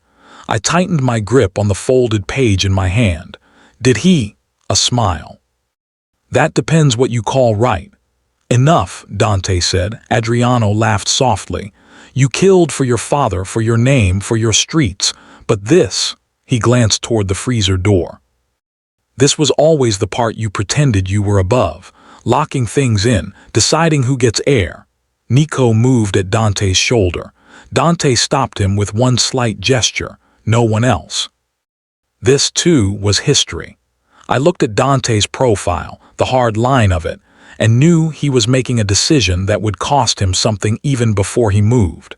[SPEAKER 1] I tightened my grip on the folded page in my hand. "Did he?" A smile. "That depends what you call right." "Enough," Dante said. Adriano laughed softly. "You killed for your father, for your name, for your streets. But this," he glanced toward the freezer door. "This was always the part you pretended you were above, locking things in, deciding who gets air." Nico moved at Dante's shoulder. Dante stopped him with one slight gesture. No one else. This, too, was history. I looked at Dante's profile, the hard line of it, and knew he was making a decision that would cost him something even before he moved.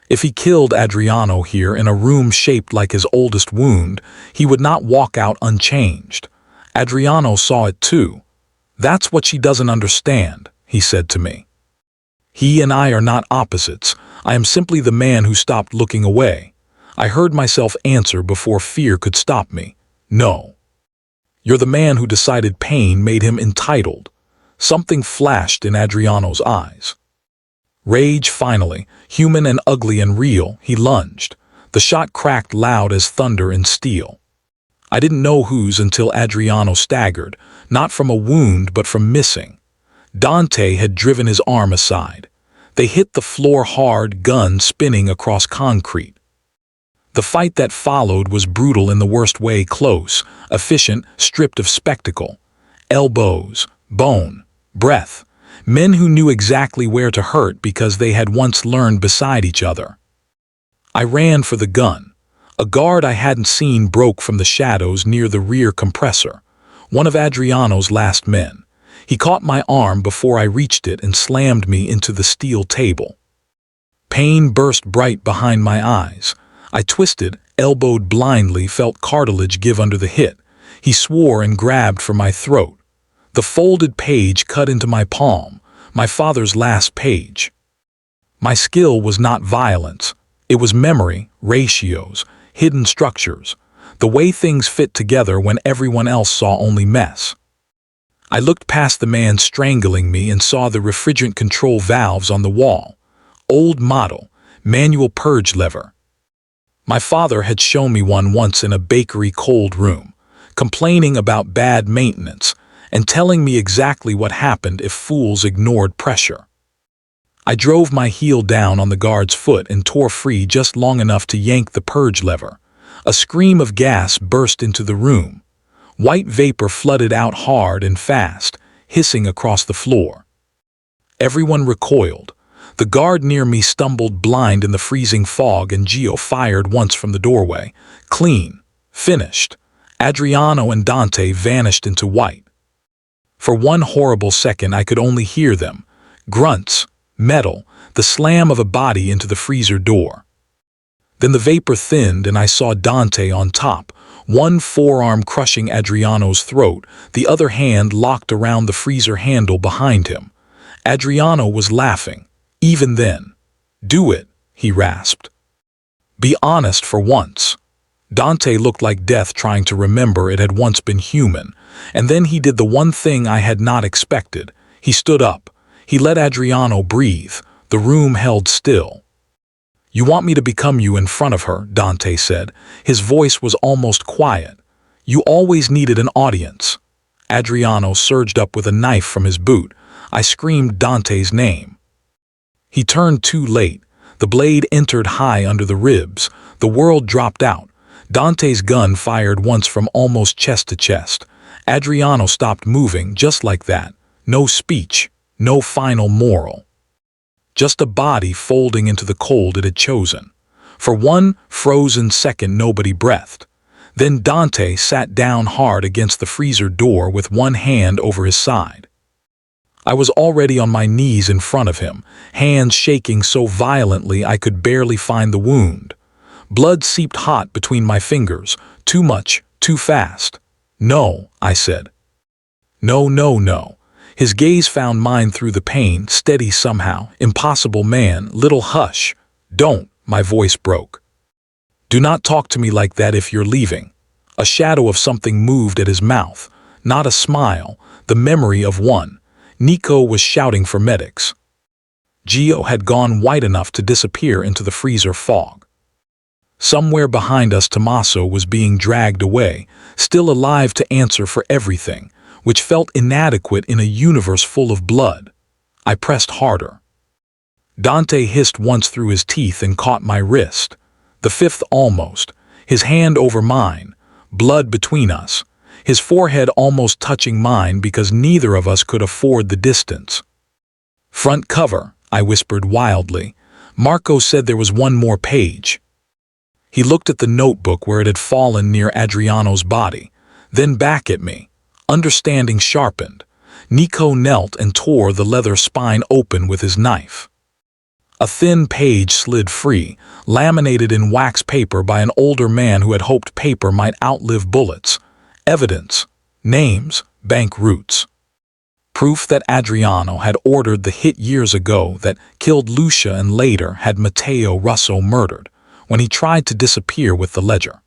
[SPEAKER 1] If he killed Adriano here in a room shaped like his oldest wound, he would not walk out unchanged. Adriano saw it too. "That's what she doesn't understand," he said to me. He and I are not opposites. I am simply the man who stopped looking away. I heard myself answer before fear could stop me. No. You're the man who decided pain made him entitled. Something flashed in Adriano's eyes. Rage finally, human and ugly and real, he lunged. The shot cracked loud as thunder and steel. I didn't know whose until Adriano staggered, not from a wound but from missing. Dante had driven his arm aside. They hit the floor hard, gun spinning across concrete. The fight that followed was brutal in the worst way, close, efficient, stripped of spectacle. Elbows, bone, breath. Men who knew exactly where to hurt because they had once learned beside each other. I ran for the gun. A guard I hadn't seen broke from the shadows near the rear compressor, one of Adriano's last men. He caught my arm before I reached it and slammed me into the steel table. Pain burst bright behind my eyes. I twisted, elbowed blindly, felt cartilage give under the hit. He swore and grabbed for my throat. The folded page cut into my palm, my father's last page. My skill was not violence. It was memory, ratios, hidden structures, the way things fit together when everyone else saw only mess. I looked past the man strangling me and saw the refrigerant control valves on the wall. Old model, manual purge lever. My father had shown me one once in a bakery cold room, complaining about bad maintenance and telling me exactly what happened if fools ignored pressure. I drove my heel down on the guard's foot and tore free just long enough to yank the purge lever. A scream of gas burst into the room. White vapor flooded out hard and fast, hissing across the floor. Everyone recoiled. The guard near me stumbled blind in the freezing fog, and Gio fired once from the doorway. Clean. Finished. Adriano and Dante vanished into white. For one horrible second I could only hear them. Grunts. Metal, the slam of a body into the freezer door. Then the vapor thinned and I saw Dante on top, one forearm crushing Adriano's throat, the other hand locked around the freezer handle behind him. Adriano was laughing, even then. "Do it," he rasped. "Be honest for once." Dante looked like death trying to remember it had once been human, and then he did the one thing I had not expected. He stood up. He let Adriano breathe. The room held still. "You want me to become you in front of her," Dante said. His voice was almost quiet. "You always needed an audience." Adriano surged up with a knife from his boot. I screamed Dante's name. He turned too late. The blade entered high under the ribs. The world dropped out. Dante's gun fired once from almost chest to chest. Adriano stopped moving just like that. No speech. No final moral. Just a body folding into the cold it had chosen. For one frozen second nobody breathed. Then Dante sat down hard against the freezer door with one hand over his side. I was already on my knees in front of him, hands shaking so violently I could barely find the wound. Blood seeped hot between my fingers. Too much, too fast. "No," I said. "No, no, no." His gaze found mine through the pain, steady somehow. "Impossible, man, little hush." "Don't," my voice broke. "Do not talk to me like that if you're leaving." A shadow of something moved at his mouth. Not a smile, the memory of one. Nico was shouting for medics. Gio had gone white enough to disappear into the freezer fog. Somewhere behind us Tommaso was being dragged away, still alive to answer for everything, which felt inadequate in a universe full of blood. I pressed harder. Dante hissed once through his teeth and caught my wrist. The fifth almost, his hand over mine, blood between us, his forehead almost touching mine because neither of us could afford the distance. "Front cover," I whispered wildly. "Marco said there was one more page." He looked at the notebook where it had fallen near Adriano's body, then back at me. Understanding sharpened. Nico knelt and tore the leather spine open with his knife. A thin page slid free, laminated in wax paper by an older man who had hoped paper might outlive bullets. Evidence. Names. Bank routes. Proof that Adriano had ordered the hit years ago that killed Lucia and later had Matteo Russo murdered when he tried to disappear with the ledger.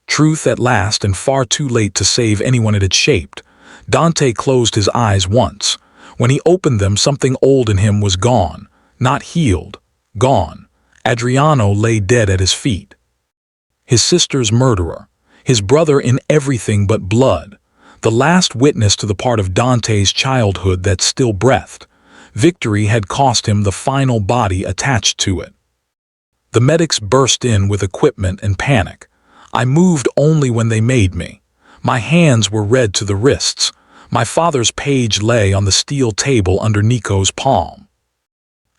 [SPEAKER 1] Truth at last, and far too late to save anyone it had shaped. Dante closed his eyes once. When he opened them, something old in him was gone, not healed, gone. Adriano lay dead at his feet. His sister's murderer, his brother in everything but blood, the last witness to the part of Dante's childhood that still breathed. Victory had cost him the final body attached to it. The medics burst in with equipment and panic. I moved only when they made me. My hands were red to the wrists. My father's page lay on the steel table under Nico's palm.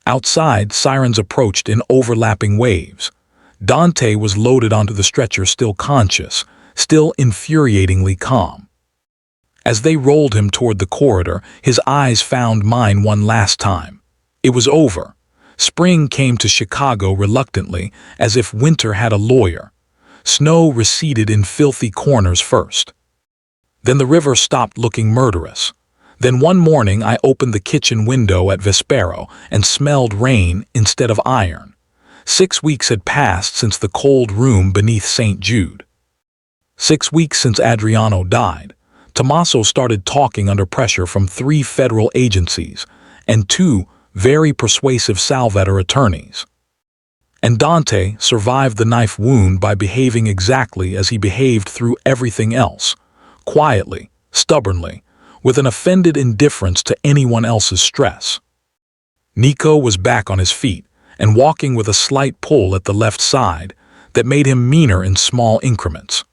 [SPEAKER 1] Outside, sirens approached in overlapping waves. Dante was loaded onto the stretcher, still conscious, still infuriatingly calm. As they rolled him toward the corridor, his eyes found mine one last time. It was over. Spring came to Chicago reluctantly, as if winter had a lawyer. Snow receded in filthy corners first. Then the river stopped looking murderous. Then one morning I opened the kitchen window at Vespero and smelled rain instead of iron. 6 weeks had passed since the cold room beneath St. Jude. 6 weeks since Adriano died. Tommaso started talking under pressure from 3 federal agencies and 2 very persuasive Salvator attorneys. And Dante survived the knife wound by behaving exactly as he behaved through everything else, quietly, stubbornly, with an offended indifference to anyone else's stress. Nico was back on his feet and walking with a slight pull at the left side that made him meaner in small increments.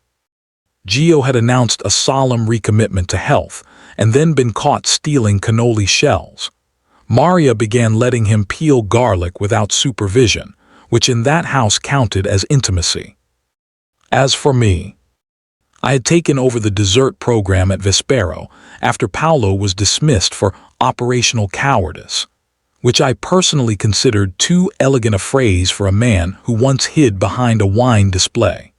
[SPEAKER 1] Gio had announced a solemn recommitment to health and then been caught stealing cannoli shells. Maria began letting him peel garlic without supervision, which in that house counted as intimacy. As for me, I had taken over the dessert program at Vespero after Paolo was dismissed for operational cowardice, which I personally considered too elegant a phrase for a man who once hid behind a wine display.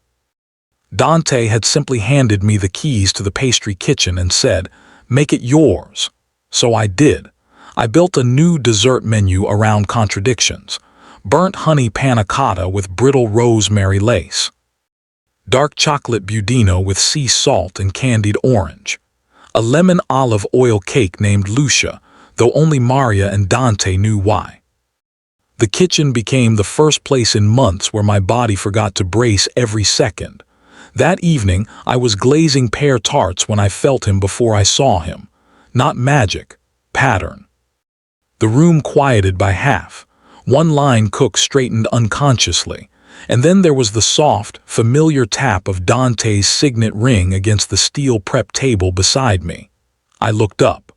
[SPEAKER 1] Dante had simply handed me the keys to the pastry kitchen and said, "Make it yours." So I did. I built a new dessert menu around contradictions. Burnt honey panna cotta with brittle rosemary lace. Dark chocolate budino with sea salt and candied orange. A lemon olive oil cake named Lucia, though only Maria and Dante knew why. The kitchen became the first place in months where my body forgot to brace every second. That evening, I was glazing pear tarts when I felt him before I saw him. Not magic, pattern. The room quieted by half. One line cook straightened unconsciously, and then there was the soft, familiar tap of Dante's signet ring against the steel prep table beside me. I looked up.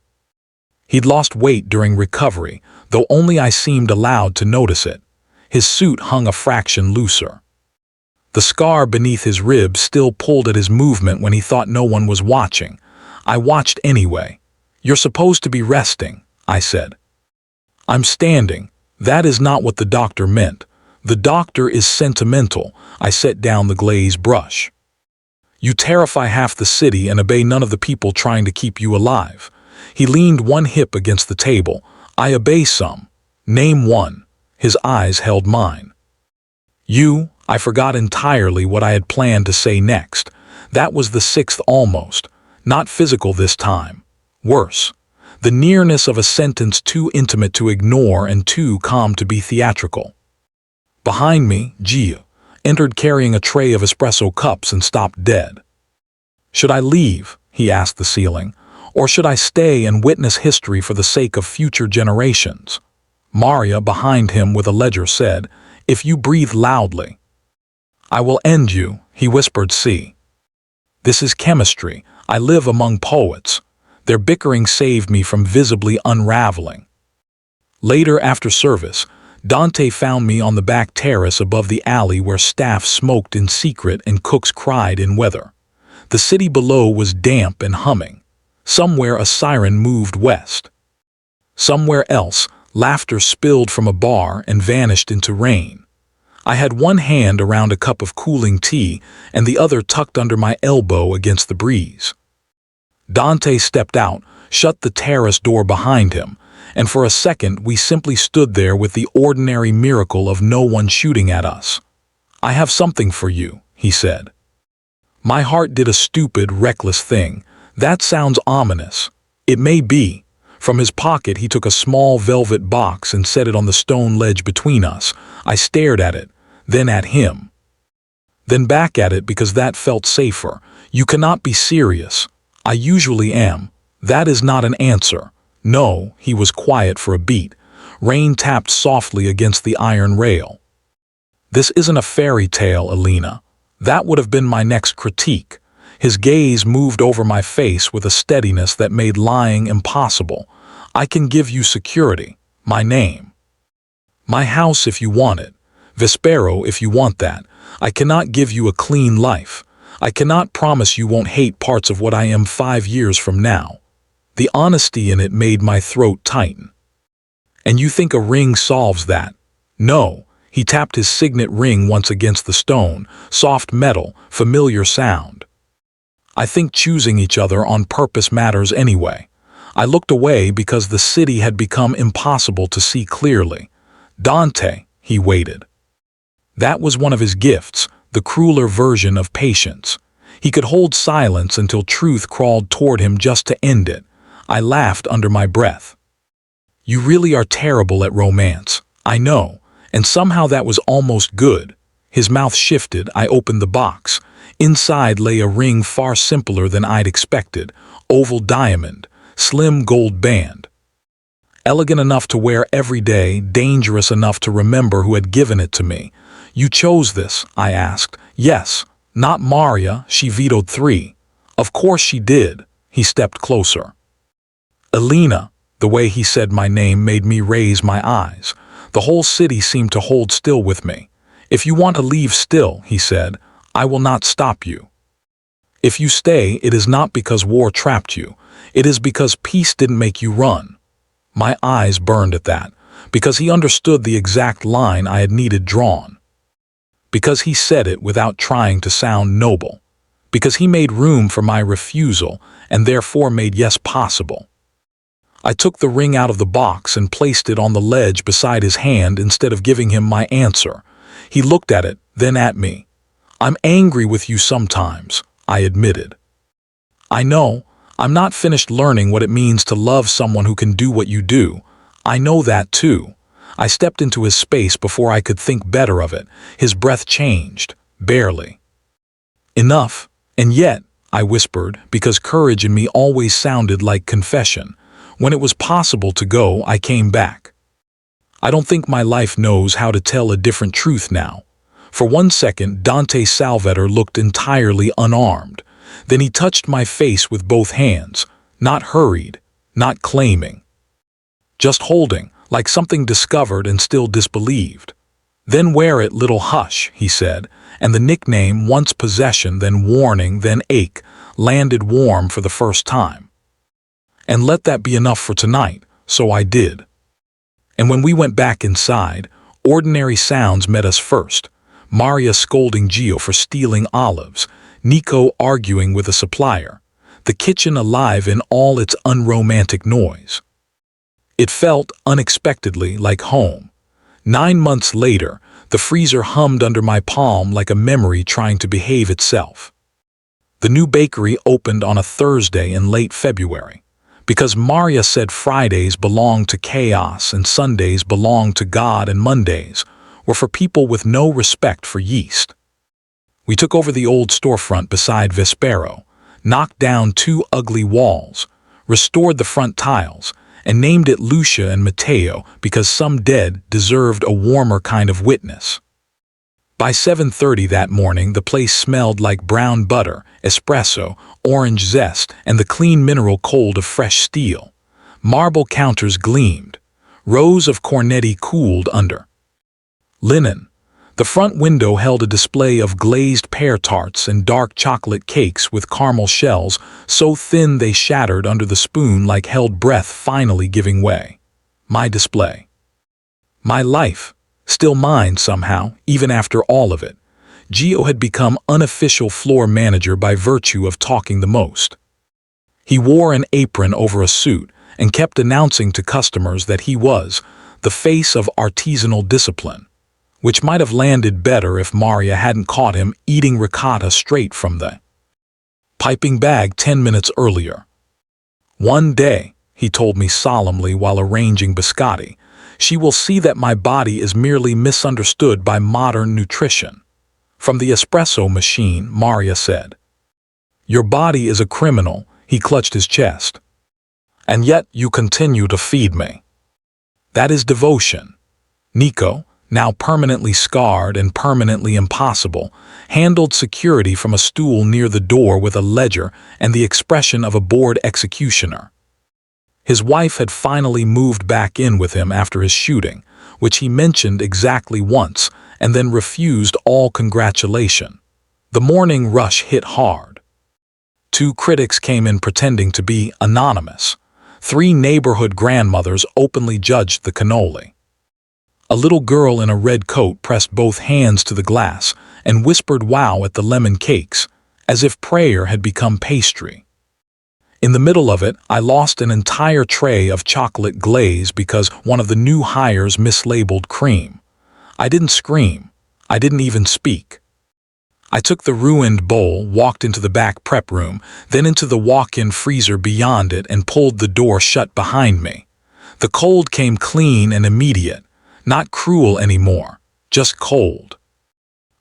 [SPEAKER 1] He'd lost weight during recovery, though only I seemed allowed to notice it. His suit hung a fraction looser. The scar beneath his ribs still pulled at his movement when he thought no one was watching. I watched anyway. "You're supposed to be resting," I said. "I'm standing. That is not what the doctor meant. The doctor is sentimental." I set down the glaze brush. "You terrify half the city and obey none of the people trying to keep you alive." He leaned one hip against the table. "I obey some. Name one." His eyes held mine. "You." I forgot entirely what I had planned to say next. That was the 6th almost. Not physical this time. Worse. The nearness of a sentence too intimate to ignore and too calm to be theatrical. Behind me, Gio entered carrying a tray of espresso cups and stopped dead. "Should I leave?" he asked the ceiling. "Or should I stay and witness history for the sake of future generations?" Maria, behind him with a ledger, said, "If you breathe loudly." "I will end you," he whispered. "See. This is chemistry. I live among poets." Their bickering saved me from visibly unraveling. Later, after service, Dante found me on the back terrace above the alley where staff smoked in secret and cooks cried in weather. The city below was damp and humming. Somewhere a siren moved west. Somewhere else, laughter spilled from a bar and vanished into rain. I had one hand around a cup of cooling tea and the other tucked under my elbow against the breeze. Dante stepped out, shut the terrace door behind him, and for a second we simply stood there with the ordinary miracle of no one shooting at us. "I have something for you," he said. My heart did a stupid, reckless thing. That sounds ominous. It may be. From his pocket he took a small velvet box and set it on the stone ledge between us. I stared at it, then at him. Then back at it because that felt safer. "You cannot be serious." "I usually am." "That is not an answer." "No." He was quiet for a beat. Rain tapped softly against the iron rail. "This isn't a fairy tale, Alina." That would have been my next critique. His gaze moved over my face with a steadiness that made lying impossible. "I can give you security. My name. My house if you want it. Vespero if you want that. I cannot give you a clean life. I cannot promise you won't hate parts of what I am 5 years from now." The honesty in it made my throat tighten. "And you think a ring solves that?" "No." He tapped his signet ring once against the stone, soft metal, familiar sound. "I think choosing each other on purpose matters anyway." I looked away because the city had become impossible to see clearly. "Dante," he waited. That was one of his gifts, the crueler version of patience. He could hold silence until truth crawled toward him just to end it. I laughed under my breath. "You really are terrible at romance. I know. And somehow that was almost good." His mouth shifted. I opened the box. Inside lay a ring far simpler than I'd expected. Oval diamond, slim gold band. Elegant enough to wear every day, dangerous enough to remember who had given it to me. "You chose this?" I asked. "Yes." "Not Maria, she vetoed 3. "Of course she did." He stepped closer. "Alina." The way he said my name made me raise my eyes. The whole city seemed to hold still with me. "If you want to leave still," he said, "I will not stop you. If you stay, it is not because war trapped you. It is because peace didn't make you run." My eyes burned at that, because he understood the exact line I had needed drawn. Because he said it without trying to sound noble. Because he made room for my refusal and therefore made yes possible. I took the ring out of the box and placed it on the ledge beside his hand instead of giving him my answer. He looked at it, then at me. "I'm angry with you sometimes," I admitted. "I know. I'm not finished learning what it means to love someone who can do what you do. I know that too." I stepped into his space before I could think better of it. His breath changed, barely. "Enough. And yet," I whispered, because courage in me always sounded like confession. When it was possible to go, I came back. I don't think my life knows how to tell a different truth now. For 1 second, Dante Salvator looked entirely unarmed. Then he touched my face with both hands, not hurried, not claiming. Just holding, like something discovered and still disbelieved. "Then wear it, little hush," he said, and the nickname, once possession, then warning, then ache, landed warm for the first time. "And let that be enough for tonight," so I did. And when we went back inside, ordinary sounds met us first. Maria scolding Gio for stealing olives, Nico arguing with a supplier, the kitchen alive in all its unromantic noise. It felt, unexpectedly, like home. 9 months later, the freezer hummed under my palm like a memory trying to behave itself. The new bakery opened on a Thursday in late February. Because Maria said Fridays belonged to chaos and Sundays belonged to God and Mondays were for people with no respect for yeast. We took over the old storefront beside Vespero, knocked down 2 ugly walls, restored the front tiles, and named it Lucia and Matteo because some dead deserved a warmer kind of witness. By 7:30 that morning, the place smelled like brown butter, espresso, orange zest, and the clean mineral cold of fresh steel. Marble counters gleamed. Rows of cornetti cooled under. Linen. The front window held a display of glazed pear tarts and dark chocolate cakes with caramel shells so thin they shattered under the spoon like held breath finally giving way. My display. My life. Still mine somehow, even after all of it. Gio had become unofficial floor manager by virtue of talking the most. He wore an apron over a suit and kept announcing to customers that he was the face of artisanal discipline, which might have landed better if Maria hadn't caught him eating ricotta straight from the piping bag 10 minutes earlier. "One day," he told me solemnly while arranging biscotti, "she will see that my body is merely misunderstood by modern nutrition." From the espresso machine, Maria said, "Your body is a criminal," he clutched his chest. "And yet you continue to feed me." That is devotion. Nico, now permanently scarred and permanently impossible, handled security from a stool near the door with a ledger and the expression of a bored executioner. His wife had finally moved back in with him after his shooting, which he mentioned exactly once and then refused all congratulation. The morning rush hit hard. 2 critics came in pretending to be anonymous. 3 neighborhood grandmothers openly judged the cannoli. A little girl in a red coat pressed both hands to the glass and whispered wow at the lemon cakes, as if prayer had become pastry. In the middle of it, I lost an entire tray of chocolate glaze because one of the new hires mislabeled cream. I didn't scream. I didn't even speak. I took the ruined bowl, walked into the back prep room, then into the walk-in freezer beyond it and pulled the door shut behind me. The cold came clean and immediate, not cruel anymore, just cold.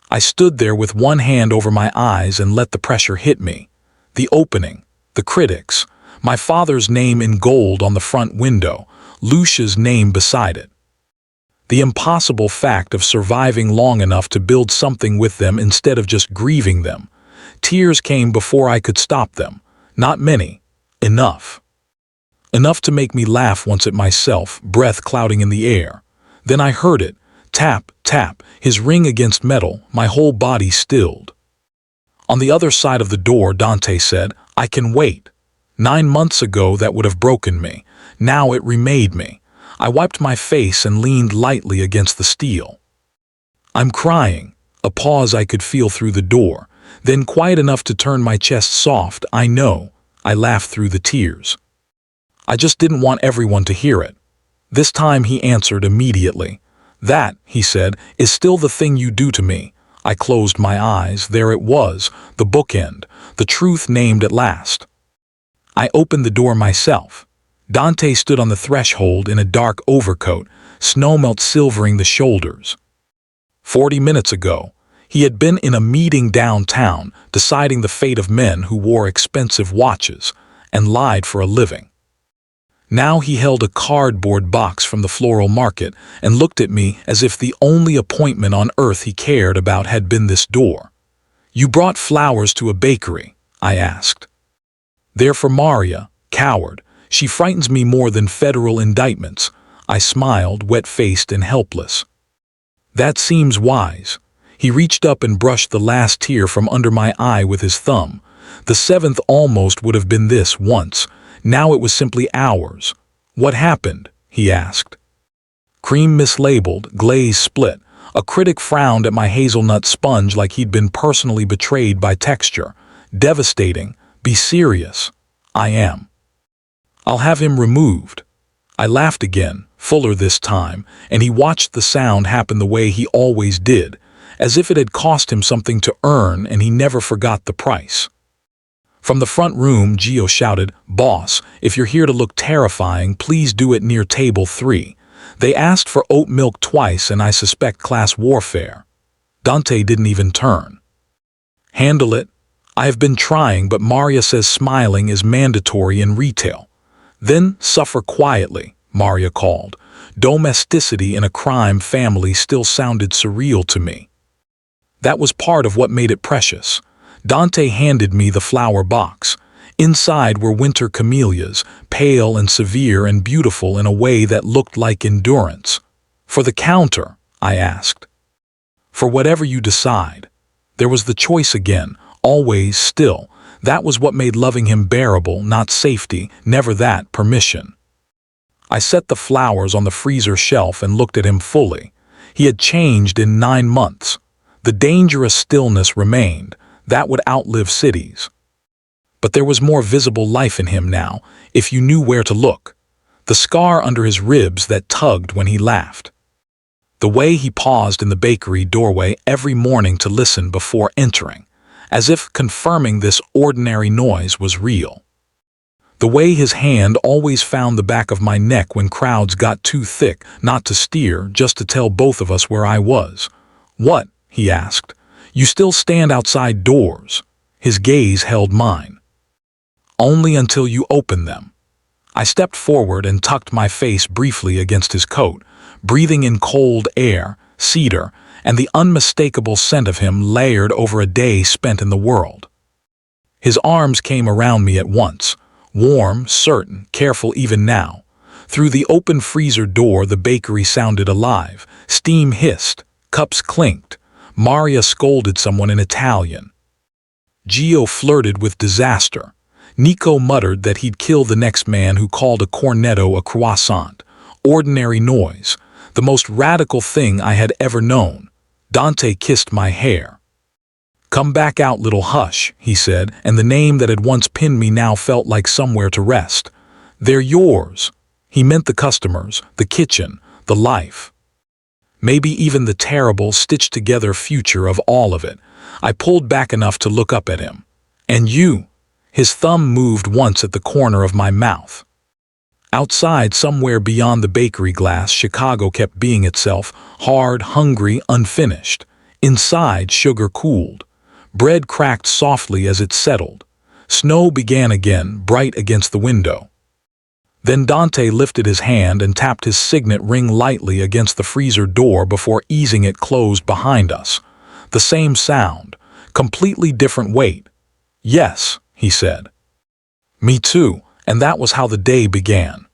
[SPEAKER 1] I stood there with one hand over my eyes and let the pressure hit me. The opening, the critics, my father's name in gold on the front window, Lucia's name beside it. The impossible fact of surviving long enough to build something with them instead of just grieving them. Tears came before I could stop them. Not many. Enough. Enough to make me laugh once at myself, breath clouding in the air. Then I heard it. Tap, tap, his ring against metal, my whole body stilled. On the other side of the door, Dante said, "I can wait." 9 months ago that would have broken me. Now it remade me. I wiped my face and leaned lightly against the steel. "I'm crying." A pause I could feel through the door, then quiet enough to turn my chest soft. "I know." I laughed through the tears. "I just didn't want everyone to hear it." This time he answered immediately. "That," he said, "is still the thing you do to me." I closed my eyes. There it was, the bookend, the truth named at last. I opened the door myself. Dante stood on the threshold in a dark overcoat, snowmelt silvering the shoulders. 40 minutes ago, he had been in a meeting downtown, deciding the fate of men who wore expensive watches and lied for a living. Now he held a cardboard box from the floral market and looked at me as if the only appointment on earth he cared about had been this door. "You brought flowers to a bakery?" I asked. "They're for Maria, coward. She frightens me more than federal indictments." I smiled, wet-faced and helpless. "That seems wise." He reached up and brushed the last tear from under my eye with his thumb. "The 7th almost would have been this once. Now it was simply ours." "What happened?" he asked. "Cream mislabeled, glaze split." A critic frowned at my hazelnut sponge like he'd been personally betrayed by texture. "Devastating. Be serious." "I am." "I'll have him removed." I laughed again, fuller this time, and he watched the sound happen the way he always did, as if it had cost him something to earn and he never forgot the price. From the front room, Gio shouted, "Boss, if you're here to look terrifying, please do it near table 3. They asked for oat milk twice and I suspect class warfare." Dante didn't even turn. "Handle it." "I have been trying, but Maria says smiling is mandatory in retail." "Then suffer quietly," Maria called. Domesticity in a crime family still sounded surreal to me. That was part of what made it precious. Dante handed me the flower box. Inside were winter camellias, pale and severe and beautiful in a way that looked like endurance. "For the counter?" I asked. "For whatever you decide." There was the choice again, always still. That was what made loving him bearable, not safety, never that, permission. I set the flowers on the freezer shelf and looked at him fully. He had changed in 9 months. The dangerous stillness remained. That would outlive cities. But there was more visible life in him now, if you knew where to look. The scar under his ribs that tugged when he laughed. The way he paused in the bakery doorway every morning to listen before entering, as if confirming this ordinary noise was real. The way his hand always found the back of my neck when crowds got too thick, not to steer, just to tell both of us where I was. "What?" he asked. "You still stand outside doors?" His gaze held mine. "Only until you open them." I stepped forward and tucked my face briefly against his coat, breathing in cold air, cedar, and the unmistakable scent of him layered over a day spent in the world. His arms came around me at once, warm, certain, careful even now. Through the open freezer door the bakery sounded alive. Steam hissed, cups clinked. Maria scolded someone in Italian. Gio flirted with disaster. Nico muttered that he'd kill the next man who called a cornetto a croissant. Ordinary noise, the most radical thing I had ever known. Dante kissed my hair. "Come back out, little hush," he said, and the name that had once pinned me now felt like somewhere to rest. "They're yours." He meant the customers, the kitchen, the life. Maybe even the terrible, stitched-together future of all of it. I pulled back enough to look up at him. "And you?" His thumb moved once at the corner of my mouth. Outside, somewhere beyond the bakery glass, Chicago kept being itself, hard, hungry, unfinished. Inside, sugar cooled. Bread cracked softly as it settled. Snow began again, bright against the window. Then Dante lifted his hand and tapped his signet ring lightly against the freezer door before easing it closed behind us. The same sound, completely different weight. "Yes," he said. "Me too," and that was how the day began.